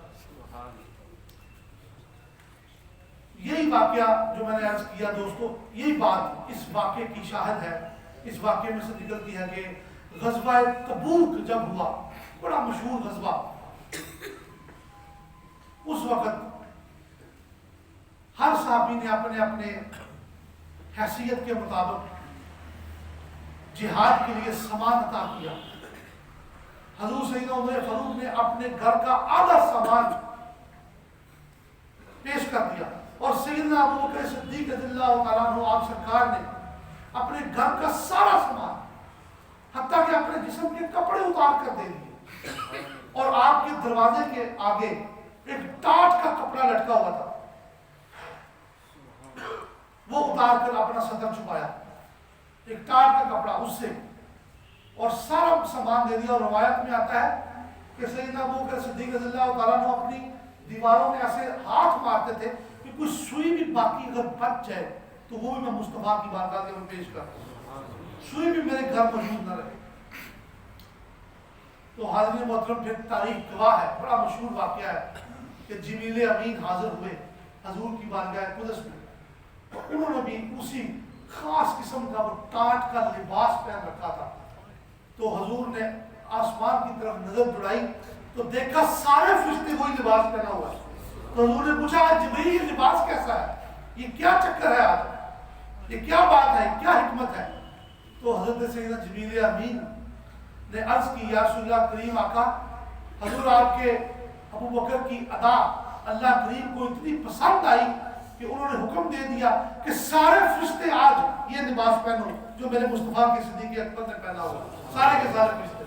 S1: یہی واقعہ جو میں نے عرض کیا دوستو، یہی بات اس واقعے کی شاہد ہے۔ اس واقعے میں سے نکلتی ہے کہ غزوہ تبوک جب ہوا، بڑا مشہور غزوہ، اس وقت ہر صحابی نے اپنے اپنے حیثیت کے مطابق جہاد کے لیے سامان عطا کیا۔ حضور سیدنا عمر فاروق نے اپنے گھر کا آدھا سامان پیش کر دیا، اور سیدنا ابوبکر صدیق رضی اللہ تعالیٰ عنہ آپ سرکار نے اپنے گھر کا سارا سامان حتیٰ کہ اپنے جسم کے کپڑے اتار کر دے دیے، اور آپ کے دروازے کے آگے ایک ٹاٹ کا کپڑا لٹکا ہوا تھا، وہ اتار کر اپنا صدر چھپایا، ایک ٹاٹ کا کپڑا اس سے، اور سارا سامان دے دیا۔ اور روایت میں آتا ہے کہ سیدنا ابوبکر صدیق رضی اللہ تعالیٰ عنہ اپنی دیواروں میں ایسے ہاتھ مارتے تھے کہ کوئی سوئی بھی باقی اگر بچ جائے تو وہ بھی میں مصطفیٰ کی بارگاہ میں پیش کرتا ہوں، سوئی بھی میرے گھر موجود نہ رہے۔ تو حاضرین محترم پھر تاریخ گواہ ہے، بڑا مشہور واقعہ ہے کہ جبریل امین حاضر ہوئے حضور کی بارگاہ قدس میں، تو انہوں نے بھی اسی خاص قسم کا وہ ٹاٹ کا لباس پہن رکھا تھا۔ تو حضور نے آسمان کی طرف نظر دوڑائی تو دیکھا سارے فرشتے وہی لباس پہنا ہوا ہے۔ تو حضور نے پوچھا جبریل یہ لباس کیسا ہے، یہ کیا چکر ہے آج، یہ کیا بات ہے، کیا حکمت ہے؟ تو حضرت سیدنا جبریل امین نے عرض کی یا رسول اللہ کریم آقا، حضور آپ کے ابو بکر کی ادا اللہ کریم کو اتنی پسند آئی کہ انہوں نے حکم دے دیا کہ سارے فرشتے آج یہ لباس پہنو جو میرے مصطفیٰ کے صدیق اکبر نے پہنا ہوا، سارے کے سارے فرشتے۔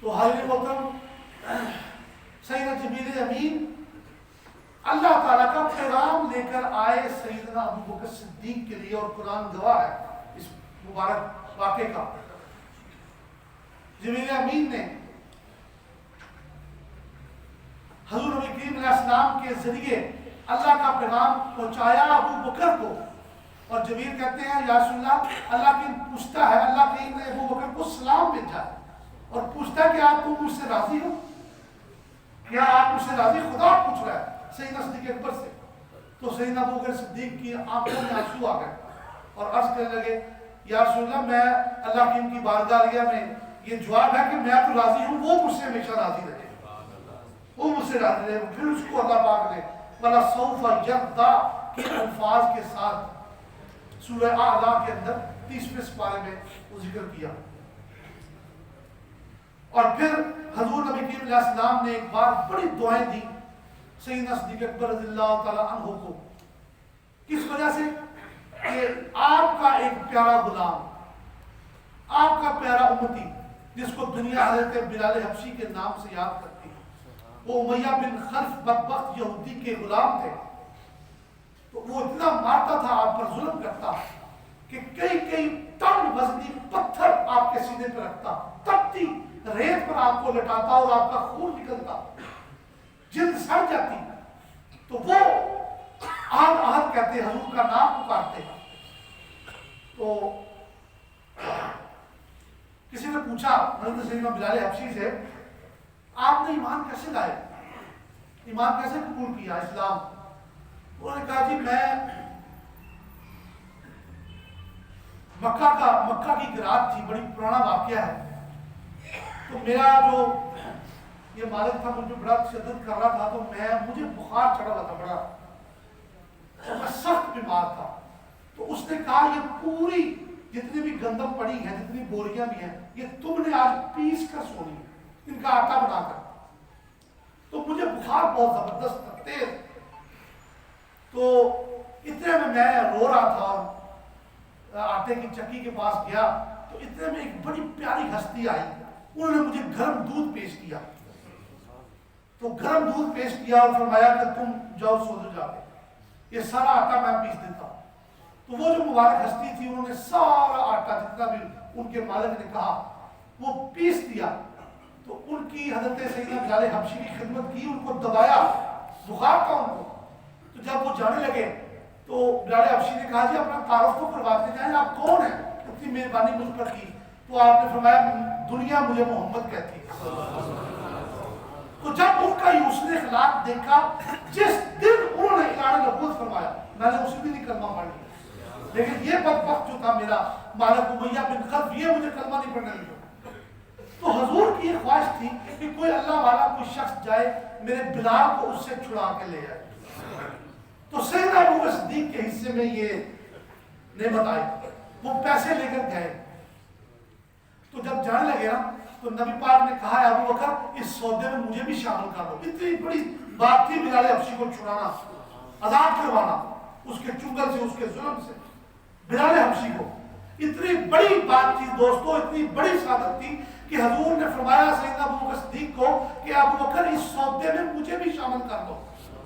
S1: تو حضرت محترم سیدنا جبریل امین اللہ تعالیٰ کا پیغام لے کر آئے سیدنا ابو بکر صدیق کے لیے، اور قرآن گواہ ہے اس مبارک واقعے کا۔ جبریل امین نے حضور نبی کریم علیہ السلام کے ذریعے اللہ کا پیغام پہنچایا ابو بکر کو، اور جبریل کہتے ہیں یا رسول اللہ کی پوچھتا ہے، اللہ کریم نے ابو بکر کو سلام بھیجا اور پوچھتا ہے کہ آپ کو مجھ سے راضی ہو، کیا آپ مجھ سے راضی؟ خدا پوچھ رہا ہے سیدنا صدیق اکبر سے۔ تو سیدنا ابو بکر صدیق کی آنکھوں میں آنسو آ گئے اور عرض کرنے لگے یا رسول اللہ میں اللہ کی ان کی بارگاہ میں یہ جواب ہے کہ میں تو راضی ہوں، وہ مجھ سے ہمیشہ راضی رہے، وہ مجھ سے راضی رہے۔ پھر اس کو اللہ پاک نے وَلَسَوْفَ يَرْضَىٰ کے الفاظ کے ساتھ سورہ اعلیٰ کے اندر 30ویں سپارے میں وہ ذکر کیا۔ اور پھر حضور نبی کریم علیہ السلام نے ایک بار بڑی دعائیں دی سیدنا صدیق اکبر رضی اللہ تعالیٰ عنہ کو، کس وجہ سے کہ آپ کا ایک پیارا غلام، آپ کا پیارا امتی جس کو دنیا حضرت بلال حبشی کے نام سے یاد کرتی ہے، وہ امیہ بن خلف بدبخت یہودی کے غلام تھے، تو وہ اتنا مارتا تھا، آپ پر ظلم کرتا کہ کئی ٹن وزنی پتھر آپ کے سینے پہ رکھتا، تپتی ریت پر آپ کو لٹاتا اور آپ کا خون نکلتا، جلد سڑ جاتی، تو وہ آہد آہد کہتے حضور کا نام پکارتے ہیں۔ تو کسی نے پوچھا حضرت سیدنا بلال حبشی سے، آپ نے ایمان کیسے لائے، ایمان کیسے قبول کیا اسلام؟ انہوں نے کہا جی میں مکہ کی گرات تھی، بڑی پرانا واقعہ ہے، تو میرا جو یہ مالک تھا مجھے بڑا تشدد کر رہا تھا، تو مجھے بخار چڑھا ہوا تھا بڑا، تو میں سخت بیمار تھا۔ تو اس نے کہا یہ پوری جتنی بھی گندم پڑی ہے، جتنی بوریاں بھی ہیں، یہ تم نے آج پیس کر سونی ہے، ان کا آٹا بنا کر۔ تو مجھے بخار بہت زبردست تھا، تیز، تو اتنے میں رو رہا تھا اور آٹے کی چکی کے پاس گیا، تو اتنے میں ایک بڑی پیاری ہستی آئی، انہوں نے مجھے گرم دودھ پیش کیا، تو گرم دودھ پیش کیا اور فرمایا کہ تم جاؤ سو جا کے، یہ سارا آٹا میں پیس دیتا ہوں۔ تو وہ جو مبارک ہستی تھی، انہوں نے سارا آٹا جتنا بھی ان کے مالک نے کہا وہ پیس دیا۔ تو ان کی حضرت سیدنا بلال حبشی کی خدمت کی، ان کو دبایا، بخار تھا ان کو۔ تو جب وہ جانے لگے تو بلال حبشی نے کہا جی اپنا تعارف تو کرواتے جائیں، آپ کون ہیں، اتنی مہربانی مجھ پر کی؟ تو آپ نے فرمایا دنیا مجھے محمد کہتی ہے۔ تو جب ان کا حسن اخلاق دیکھا، جس دن انہوں نے اعلان نبوت فرمایا، میں نے اسی دن ہی کلمہ پڑھ لیا، لیکن یہ بدبخت جو تھا میرا مالک امیہ بن خلف، یہ مجھے کلمہ نہیں پڑھنے دیا۔ تو حضور کی یہ خواہش تھی کہ کوئی اللہ والا کوئی شخص جائے میرے بلال کو اس سے چھڑا کے لے آئے۔ تو سیدنا ابو بکر صدیق کے حصے میں یہ نعمت آئی، وہ پیسے لے کر گئے۔ تو جب جانے لگے نا تو نبی پاک نے کہا ہے ابو بکر اس سودے میں مجھے بھی شامل کر دو۔ اتنی بڑی بات تھی بلال حبشی کو چھڑانا، آزاد کروانا اس کے چنگل سے، اس کے ظلم سے، بلال حبشی کو اتنی بڑی بات تھی دوستو، اتنی بڑی سعادت تھی کہ حضور نے فرمایا سیدنا ابو بکر صدیق کو کہ ابو بکر اس سودے میں مجھے بھی شامل کر دو۔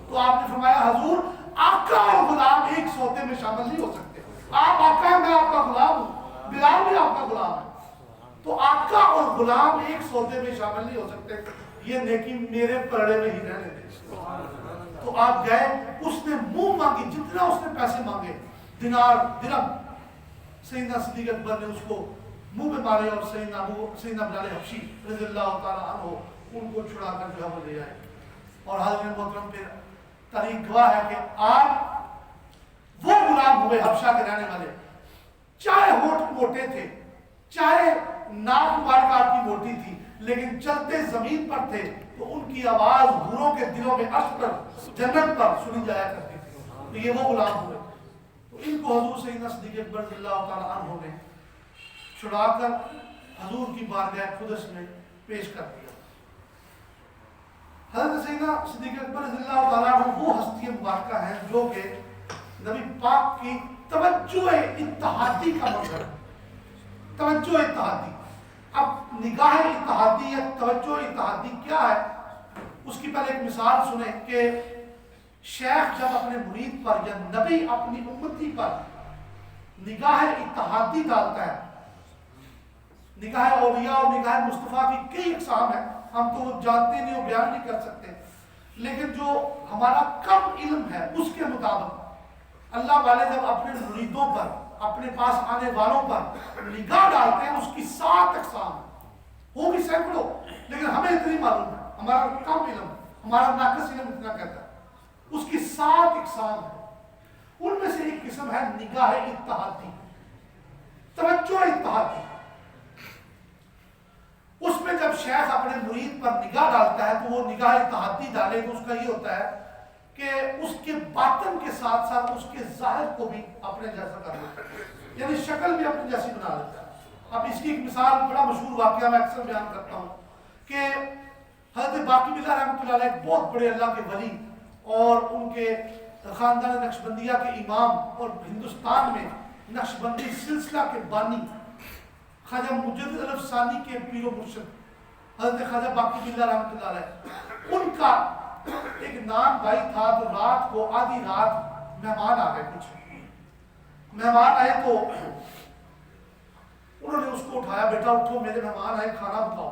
S1: تو آپ نے فرمایا حضور آقا اور غلام ایک سودے میں شامل نہیں ہو سکتے، آپ آقا ہیں، میں آپ کا غلام ہوں، بلال بھی آپ کا غلام ہے، تو آقا اور غلام ایک سودے میں شامل نہیں ہو سکتے، یہ نیکی میرے پرڑے میں ہی رہنے دے۔ تو آپ گئے، اس نے منہ مانگی، جتنا اس نے پیسے مانگے، دینار درہم، سیدنا صدیق اکبر نے اس کو منہ میں مارے اور سیدنا بلال حبشی رضی اللہ تعالیٰ عنہ ان کو چھڑا کر جو ہے وہ لے آئے۔ اور حضرت محترم پھر تاریخ گواہ ہے کہ آپ وہ غلام ہوئے حبشہ کے رہنے والے، چاہے ہونٹ موٹے تھے، چاہے ناک مبارک آپ کی موٹی تھی، لیکن چلتے زمین پر تھے تو ان کی آواز حوروں کے دلوں میں عرش پر، جنت پر سنی جایا کرتی تھی۔ تو یہ وہ غلام ہوئے، تو ان کو حضور سیدنا صدیق اکبر رضی اللہ تعالیٰ عنہ نے چھڑا کر حضور کی بارگاہ قدس میں پیش کر دیا۔ حضرت سیدنا صدیق اکبر رضی اللہ تعالیٰ عنہ وہ ہستی مبارکہ ہیں جو کہ نبی پاک کی توجہ اتحادی کا مظہر، توجہ اتحادی۔ اب نگاہ اتحادی یا توجہ اتحادی کیا ہے، اس کی پہلے ایک مثال سنیں کہ شیخ جب اپنے مرید پر یا نبی اپنی امتی پر نگاہ اتحادی ڈالتا ہے، نگاہ اولیاء اور نگاہ مصطفیٰ کی کئی اقسام ہیں، ہم تو وہ جانتے نہیں اور بیان نہیں کر سکتے، لیکن جو ہمارا کم علم ہے اس کے مطابق اللہ والے جب اپنے مریدوں پر، اپنے پاس آنے والوں پر نگاہ ڈالتے ہیں، اس کی 7 اقسام ہوگی سینکڑوں، لیکن ہمیں اتنی معلوم ہے، ہمارا کم علم، ہمارا ناقص علم اتنا کہتا ہے، اس کی 7 اقسام ہیں۔ ان میں سے ایک قسم ہے نگاہ اتحادی، توجہ اتحادی۔ اس میں جب شیخ اپنے مرید پر نگاہ ڈالتا ہے تو وہ نگاہ اتحادی ڈالے تو اس کا یہ ہوتا ہے کہ اس کے باطن کے ساتھ ساتھ اس کے ظاہر کو بھی اپنے جیسا کر لیتا ہے، یعنی شکل بھی اپنے جیسی بنا لیتا ہے۔ اب اس کی ایک مثال، بڑا مشہور واقعہ میں اکثر بیان کرتا ہوں کہ حضرت باقی باللہ رحمۃ اللہ علیہ ایک بہت بڑے اللہ کے ولی اور ان کے خاندان نقشبندیہ کے امام اور ہندوستان میں نقشبندی سلسلہ کے بانی خواجہ مجدد الف ثانی کے پیر و مرشد حضرت خواجہ باقی باللہ رحمۃ اللہ علیہ، ان کا ایک نان بھائی تھا، تو رات کو آدھی رات مہمان آ گئے، کچھ مہمان آئے تو انہوں نے اس کو اٹھایا، بیٹا اٹھو میرے مہمان آئے، کھانا بتاؤ۔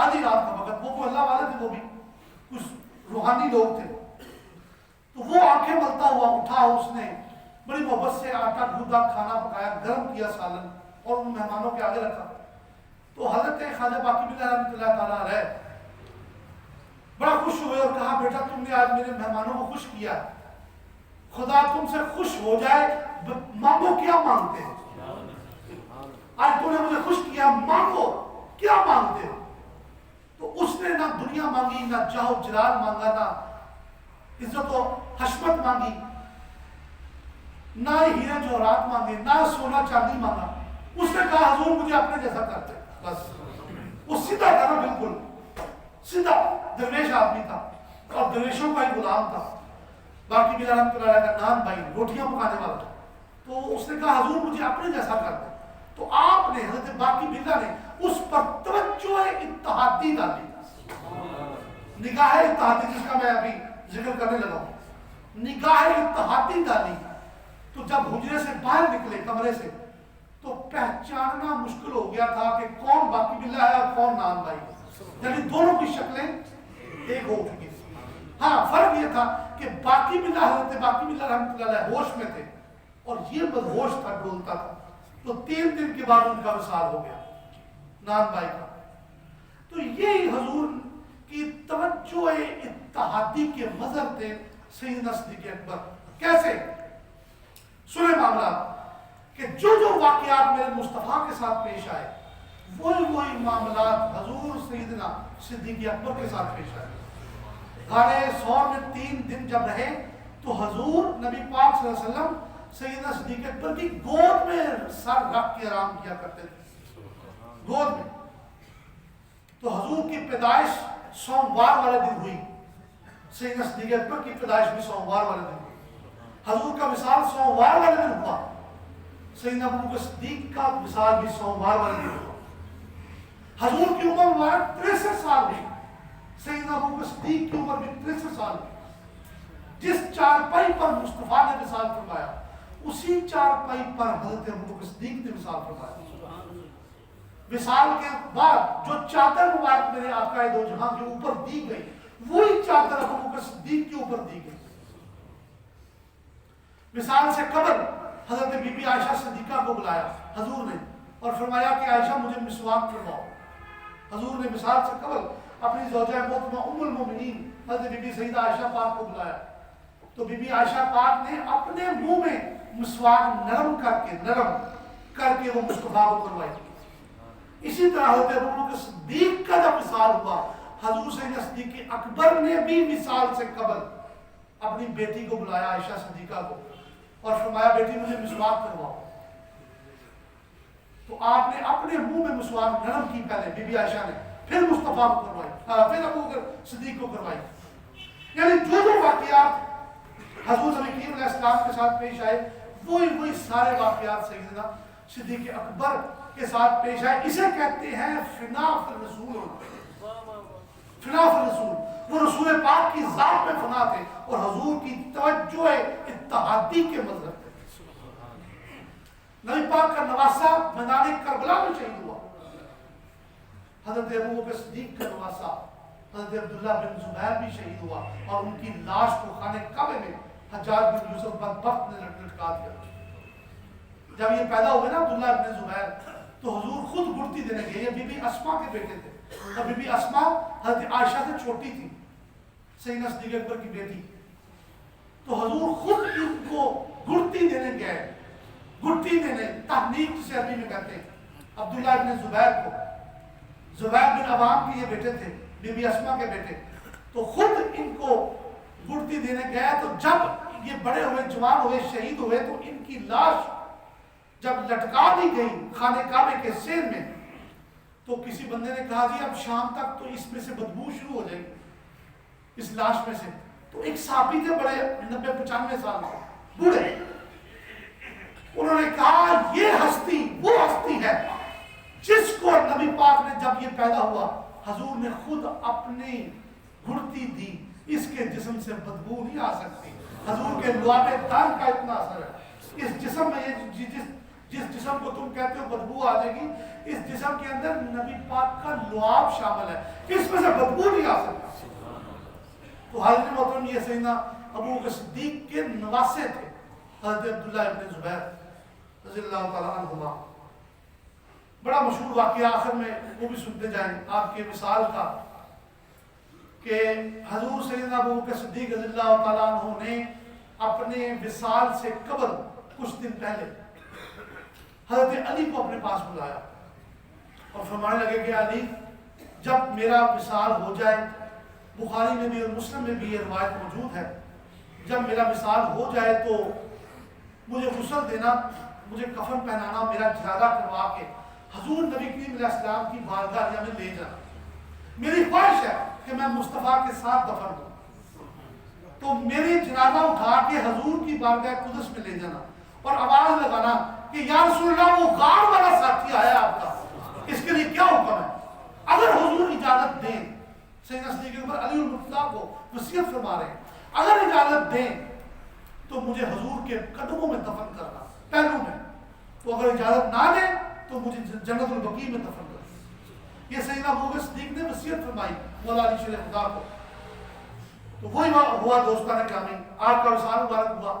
S1: آدھی رات کا وقت، وہ اللہ والے تھے، وہ بھی کچھ روحانی لوگ تھے، تو وہ آنکھیں ملتا ہوا اٹھا، اس نے بڑی محبت سے آٹا گودا کھانا پکایا، گرم کیا سالن اور ان مہمانوں کے آگے رکھا. تو حضرت خواجہ باقی باللہ رحمۃ اللہ تعالیٰ علیہ بڑا خوش ہوئے اور کہا بیٹا تم نے آج میرے مہمانوں کو خوش کیا، خدا تم سے خوش ہو جائے، مانگو کیا مانگتے ہیں، آج تم نے مجھے خوش کیا، مانگو کیا مانگتے ہو. تو اس نے نہ دنیا مانگی، نہ جاہ و جلال مانگا، نہ عزت و حشمت مانگی، نہ ہیرے جوہرات مانگے، نہ سونا چاندی مانگا. اس نے کہا حضور مجھے اپنے جیسا کرتے. بس وہ سیدھا تھا نا، بالکل سیدھا درویش آدمی تھا اور درویشوں کا ہی غلام تھا. باقی باللہ رحمۃ اللہ علیہ کا نان بھائی روٹیاں پکانے والا تھا. تو اس نے کہا حضور مجھے اپنے جیسا کرتے. تو آپ نے حضرت باقی باللہ نے اس پر توجہ اتحادی ڈالی، نگاہ اتحادی، جس کا میں ابھی ذکر کرنے لگا ہوں، نگاہ اتحادی ڈالی. تو جب حجرے سے باہر نکلے کمرے سے تو پہچاننا مشکل ہو گیا تھا کہ کون باقی باللہ ہے اور کون نان بھائی، یعنی دونوں کی شکلیں ایک ہو چکی تھی. ہاں فرق یہ تھا کہ باقی باللہ حضرت باقی باللہ رحمۃ اللہ علیہ ہوش میں تھے اور یہ بدہوش تھا، ڈولتا تھا. تو 3 دن کے بعد ان کا وصال ہو گیا نان بھائی کا. تو یہی حضور کی توجہ اتحادی کے مظہر تھے سیدنا صدیق اکبر. کیسے؟ سنیں معاملات کہ جو واقعات میرے مصطفیٰ کے ساتھ پیش آئے وہی معاملات حضور سیدنا صدیق اکبر کے ساتھ پیش آئے. غار ثور میں 3 دن جب رہے تو حضور نبی پاک صلی اللہ علیہ وسلم سیدنا صدیق اکبر کی گود میں سر رکھ کے آرام کیا کرتے تھے، گود میں. تو حضور کی پیدائش سوموار والے دن ہوئی، سیدنا صدیق اکبر کی پیدائش بھی سوموار والے دن ہوئی. حضور کا وصال سوموار والے دن ہوا، سیدنا ابوبکر صدیق کا وصال بھی سوموار والے دن ہوا. حضور کی عمر مبارک 63 سال ہوئی، سیدنا ابوبکر صدیق کی عمر بھی 63 سال ہوئی. جس چارپائی پر مصطفیٰ نے وصال فرمایا اسی چارپائی پر حضرت ابوبکر صدیق نے وصال فرمایا. وصال کے بعد جو چادر مبارک میرے آقا دو جہاں کے اوپر دی گئی وہی چادر ابوبکر صدیق کے اوپر دی گئی. وصال سے قبل حضرت بی بی عائشہ صدیقہ کو بلایا حضور نے اور فرمایا کہ عائشہ مجھے مسواک کرواؤ. حضور نے وصال سے قبل اپنی زوجہ محترمہ ام المومنین حضرت بی بی سیدہ عائشہ پاک کو بلایا. تو بی بی عائشہ پاک نے اپنے منہ میں مسواک نرم کر کے وہ مصطفیٰ کو کروائی. اسی طرح حضرت ابوبکر صدیق کا جب وصال ہوا حضور سیدنا صدیق اکبر نے بھی وصال سے قبل اپنی بیٹی کو بلایا عائشہ صدیقہ کو اور فرمایا بیٹی مجھے مسواک کرواؤ. تو آپ نے اپنے منہ میں مسواک نرم کی پہلے بی بی عائشہ نے، پھر مصطفیٰ کو کروائی، پھر ابوبکر صدیق کو کروائی. یعنی جو واقعات حضور نبی کریم علیہ السلام کے ساتھ پیش آئے وہی سارے واقعات سیدنا صدیق اکبر کے ساتھ پیش آئے. اسے کہتے ہیں فنا فی الرسول. فنا فی الرسول، وہ رسول پاک کی ذات میں فنا تھے اور حضور کی توجہ اتحادی کے مظہر تھے. نبی پاک کا نواسہ میدان کربلا میں شہید ہوا. حضرت ابوبکر صدیق کا نواسہ حضرت عبداللہ بن زبیر بھی شہید ہوا اور ان کی لاش کو خانہ کعبہ میں حجاج بن یوسف بدبخت نے لٹکا دیا. جب یہ پیدا ہوئے نا عبداللہ بن زبیر تو حضور خود گڑتی دینے گئے. یہ بی بی اسما کے بیٹے تھے اور بی بی اسما حضرت عائشہ سے چھوٹی تھی، سیدنا صدیق اکبر کی بیٹی. تو حضور خود ان کو گڑتی دینے گئے. گڑتی دینے تحنیک جسے عربی میں کہتے ہیں. عبداللہ بن زبیر کو، زبیر بن عوام کے یہ بیٹے تھے، بی بی اسما کے بیٹے. تو خود ان کو گڑتی دینے گئے. تو جب یہ بڑے ہوئے، جوان ہوئے، شہید ہوئے تو ان کی لاش جب لٹکا دی گئی خانہ کعبے کے سیر میں تو کسی بندے نے کہا جی اب شام تک تو اس میں سے بدبو شروع ہو جائے گی اس لاش میں سے. تو ایک صحابی تھے بڑے 90-95 سال کے بوڑھے، انہوں نے کہا یہ ہستی وہ ہستی ہے جس کو نبی پاک نے جب یہ پیدا ہوا حضور نے خود اپنی گھڑتی دی، اس کے جسم سے بدبو نہیں آ سکتی. حضور کے لعاب دان کا اتنا اثر ہے اس جسم میں. یہ جس جسم کو تم کہتے ہو بدبو آ جائے گی، اس جسم کے اندر نبی پاک کا لعاب شامل ہے کہ اس میں سے بدبو نہیں آ سکتا۔ تو حضرت محترم یہ سیدنا ابو بکر صدیق کے نواسے تھے، حضرت عبداللہ ابن زبیر رضی اللہ تعالیٰ عنہما۔ بڑا مشہور واقعہ آخر میں وہ بھی سنتے جائیں آپ کے وصال کا، کہ حضور سیدنا ابو بکر صدیق رضی اللہ تعالیٰ عنہ نے اپنے وصال سے قبل کچھ دن پہلے حضرت علی کو اپنے پاس بلایا اور فرمانے لگے کہ علی جب میرا وصال ہو جائے، بخاری میں بھی اور مسلم میں بھی یہ روایت موجود ہے، جب میرا وصال ہو جائے تو مجھے غسل دینا، مجھے کفن پہنانا، میرا جنازہ کروا کے حضور نبی کریم علیہ السلام کی بارگاہ میں لے جانا۔ میری خواہش ہے کہ میں مصطفیٰ کے ساتھ دفن ہوں، تو میری جنازہ اٹھا کے حضور کی بارگاہ قدس میں لے جانا اور آواز لگانا کہ یا رسول اللہ وہ غار والا ساتھی آیا آپ کا، اس کے لیے کیا حکم ہے؟ اگر حضور اجازت دیں، سیدنا صدیق اکبر علی المرتضیٰ کو وصیت فرما رہے ہیں، اگر اجازت دیں تو مجھے حضور کے قدموں میں دفن کرنا، پہلو میں، تو اگر اجازت نہ دیں تو مجھے جنت البقیع میں دفن کرنا۔ یہ سیدنا ابو بکر صدیق نے وصیت فرمائی مولا علی شیر خدا کو۔ تو وہی ہوا دوستان گرامی، آج کا وصال مبارک ہوا،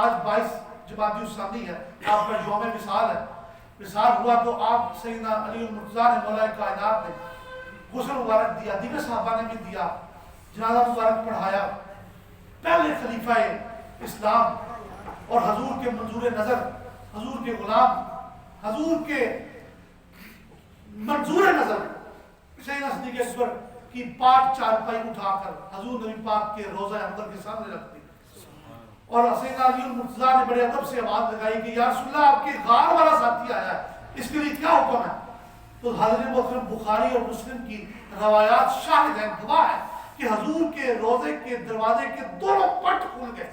S1: آج 22 جمادی الثانی ہے، آپ کا یوم وصال ہے۔ وصال ہوا تو آپ سیدنا علی المرتضیٰ نے مولا کائنات نے غسل مبارک دیا، دیگر صحابہ نے بھی دیا، جنازہ مبارک پڑھایا۔ پہلے خلیفہ اسلام اور حضور کے منظور نظر، حضور کے غلام، حضور کے منظور نظر سیدنا صدیق اکبر کی پاک چارپائی اٹھا کر حضور نبی پاک کے روضہ انور کے سامنے رکھ دی، اور سیدنا علی المرتضیٰ نے بڑے ادب سے آواز لگائی کہ یا رسول اللہ آپ کے غار والا ساتھی آیا ہے، اس کے لیے کیا حکم ہے؟ تو حضرت محترم بخاری اور مسلم کی روایات شاہد ہیں، گواہ ہے کہ حضور کے روضے کے دروازے کے دونوں پٹ کھل گئے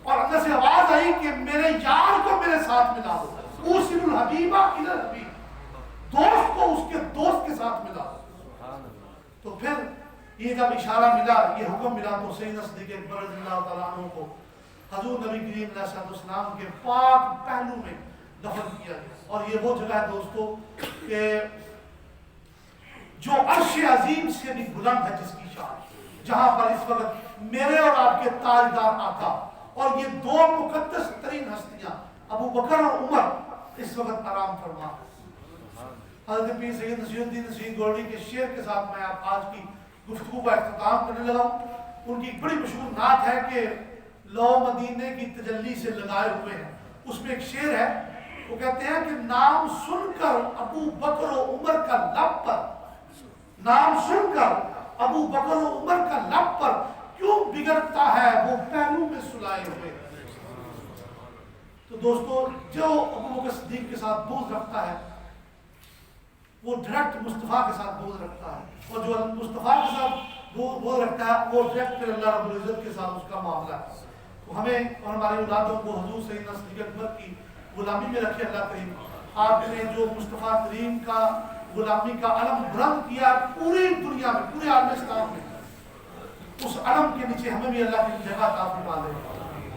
S1: اور اندر سے آواز آئی کہ میرے یار کو میرے ساتھ ملا دو، اوصل الحبیبہ الی الحبیب، دوست کو اس کے دوست کے ساتھ ملا دو۔ تو پھر یہ جب اشارہ ملا، یہ حکم ملا، تو سیدنا صدیق اکبر رضی اللہ تعالیٰ عنہ کو حضور نبی کریم علیہ السلام کے پاک پہلو میں دفن کیا گیا۔ اور یہ وہ جگہ ہے دوستو کہ جو عرش عظیم سے بھی بلند ہے، جس کی شان، جہاں پر اس وقت میرے اور آپ کے تاجدار آقا اور یہ دو مقدس ترین ہستیاں ابو بکر اور عمر اس وقت آرام فرما۔ حضرت پیر سید نصیر الدین نصیر گولڑی کے شعر کے ساتھ میں آپ آج کی گفتگو کا اختتام کرنے لگا ہوں۔ ان کی ایک بڑی مشہور نعت ہے کہ لو مدینے کی تجلی سے لگائے ہوئے ہیں، اس میں ایک شعر ہے، وہ کہتے ہیں کہ نام سن کر ابو بکر و عمر کا لب پر، نام سن کر ابو بکر و عمر کا لب پر کیوں بگڑتا ہے وہ پہلو میں سلائے ہوئے۔ تو دوستو جو ابو بکر صدیق کے ساتھ بغض رکھتا ہے وہ ڈائریکٹ مصطفیٰ کے ساتھ بغض رکھتا ہے، اور جو مصطفیٰ کے ساتھ بغض رکھتا ہے وہ ڈائریکٹ اللہ رب العزت کے ساتھ اس کا معاملہ ہے۔ تو ہمیں اور ہماری اولادوں کو حضور سیدنا صدیق اکبر کی غلامی میں رکھے اللہ کریم۔ آپ نے جو مصطفیٰ کریم کا غلامی کا علم بلند کیا پوری دنیا میں، پورے عالم اسلام میں، اس علم کے نیچے ہمیں بھی اللہ کی جگہ عطا فرما دے۔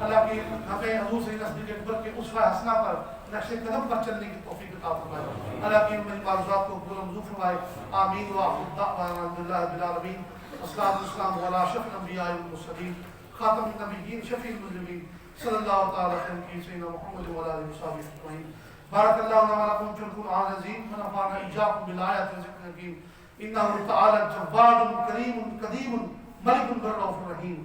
S1: اللہ کی ہمیں حضور سیدنا صدیق اکبر کے اسوہ حسنہ پر، نقش قدم پر چلنے کی توفیق عطا فرمائے۔ اللہ کی ہماری معروضات کو قبول و منظور فرمائے۔ آمین وآخر دعوانا الحمدللہ رب العالمین، والصلاة والسلام علی اشرف الانبیاء والمرسلین، خاتم النبیین، شفیع المذنبین، صلی اللہ تعالی علیہ سیدنا محمد وعلی آلہ وصحبہ اجمعین۔ بارک اللہ لنا ولکم فی القرآن العظیم ونفعنا ایاکم بالآیات والذکر الحکیم، انہ تعالی جواد کریم قدیم ملک الرؤوف الرحیم۔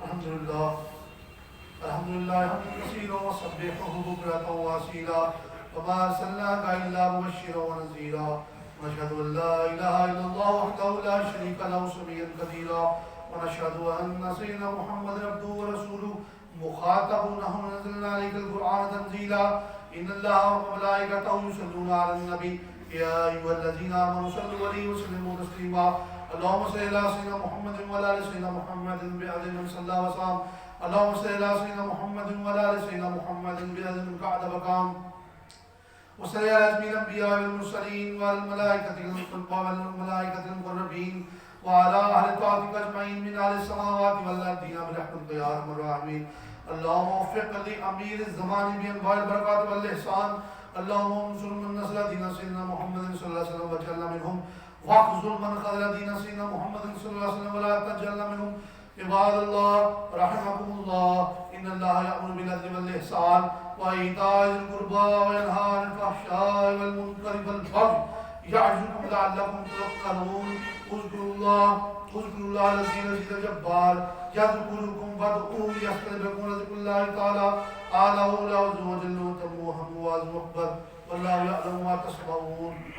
S1: الحمدللہ الحمدللہ حمد کثیرا وسبحہ بکرۃ واسیلا وما ارسلناک الا مبشرا ونذیرا ونشهد ان لا اله الا الله وحده لا شريك له سميعا قديرا ونشهد ان سيدنا محمد عبده ورسوله مخاطب نحن نزلنا عليك القرآن تنزيلا ان الله وملائكته يصلون على النبي يا ايها الذين امنوا صلوا عليه وسلموا تسليما اللهم صل على سيدنا محمد وعلى ال سيدنا محمد بعدد من صلى وسلم. اللهم صل على سيدنا محمد وعلى ال سيدنا محمد بعدد من قعد مقام. وصل على جميع الانبياء والمرسلين والملائكه المقربين وعلى اهل طاعتك اجمعين من اهل السماوات والارض برحمتك يا ارحم الراحمين. اللهم وفق لامير الزمان بانواع البركات والاحسان. اللهم انصر من نصر دين سيدنا محمد صلى الله عليه وسلم واجعلنا منهم، واخذل من خذل دين سيدنا محمد صلى الله عليه وسلم ولا تجعلنا منهم. عباد الله رحمكم الله، ان الله يأمر بالعدل والاحسان وإيتاء ذي القربى وينهى عن الفحشاء والمنكر والبغي يعظكم لعلكم تذكرون. اذكروا الله العظيم الجبار يذكركم وادعوه يستجب لكم. ذكر الله تعالى أعلى وأولى وجل وتم وهم وعظم أكبر والله يعلم ما تصنعون.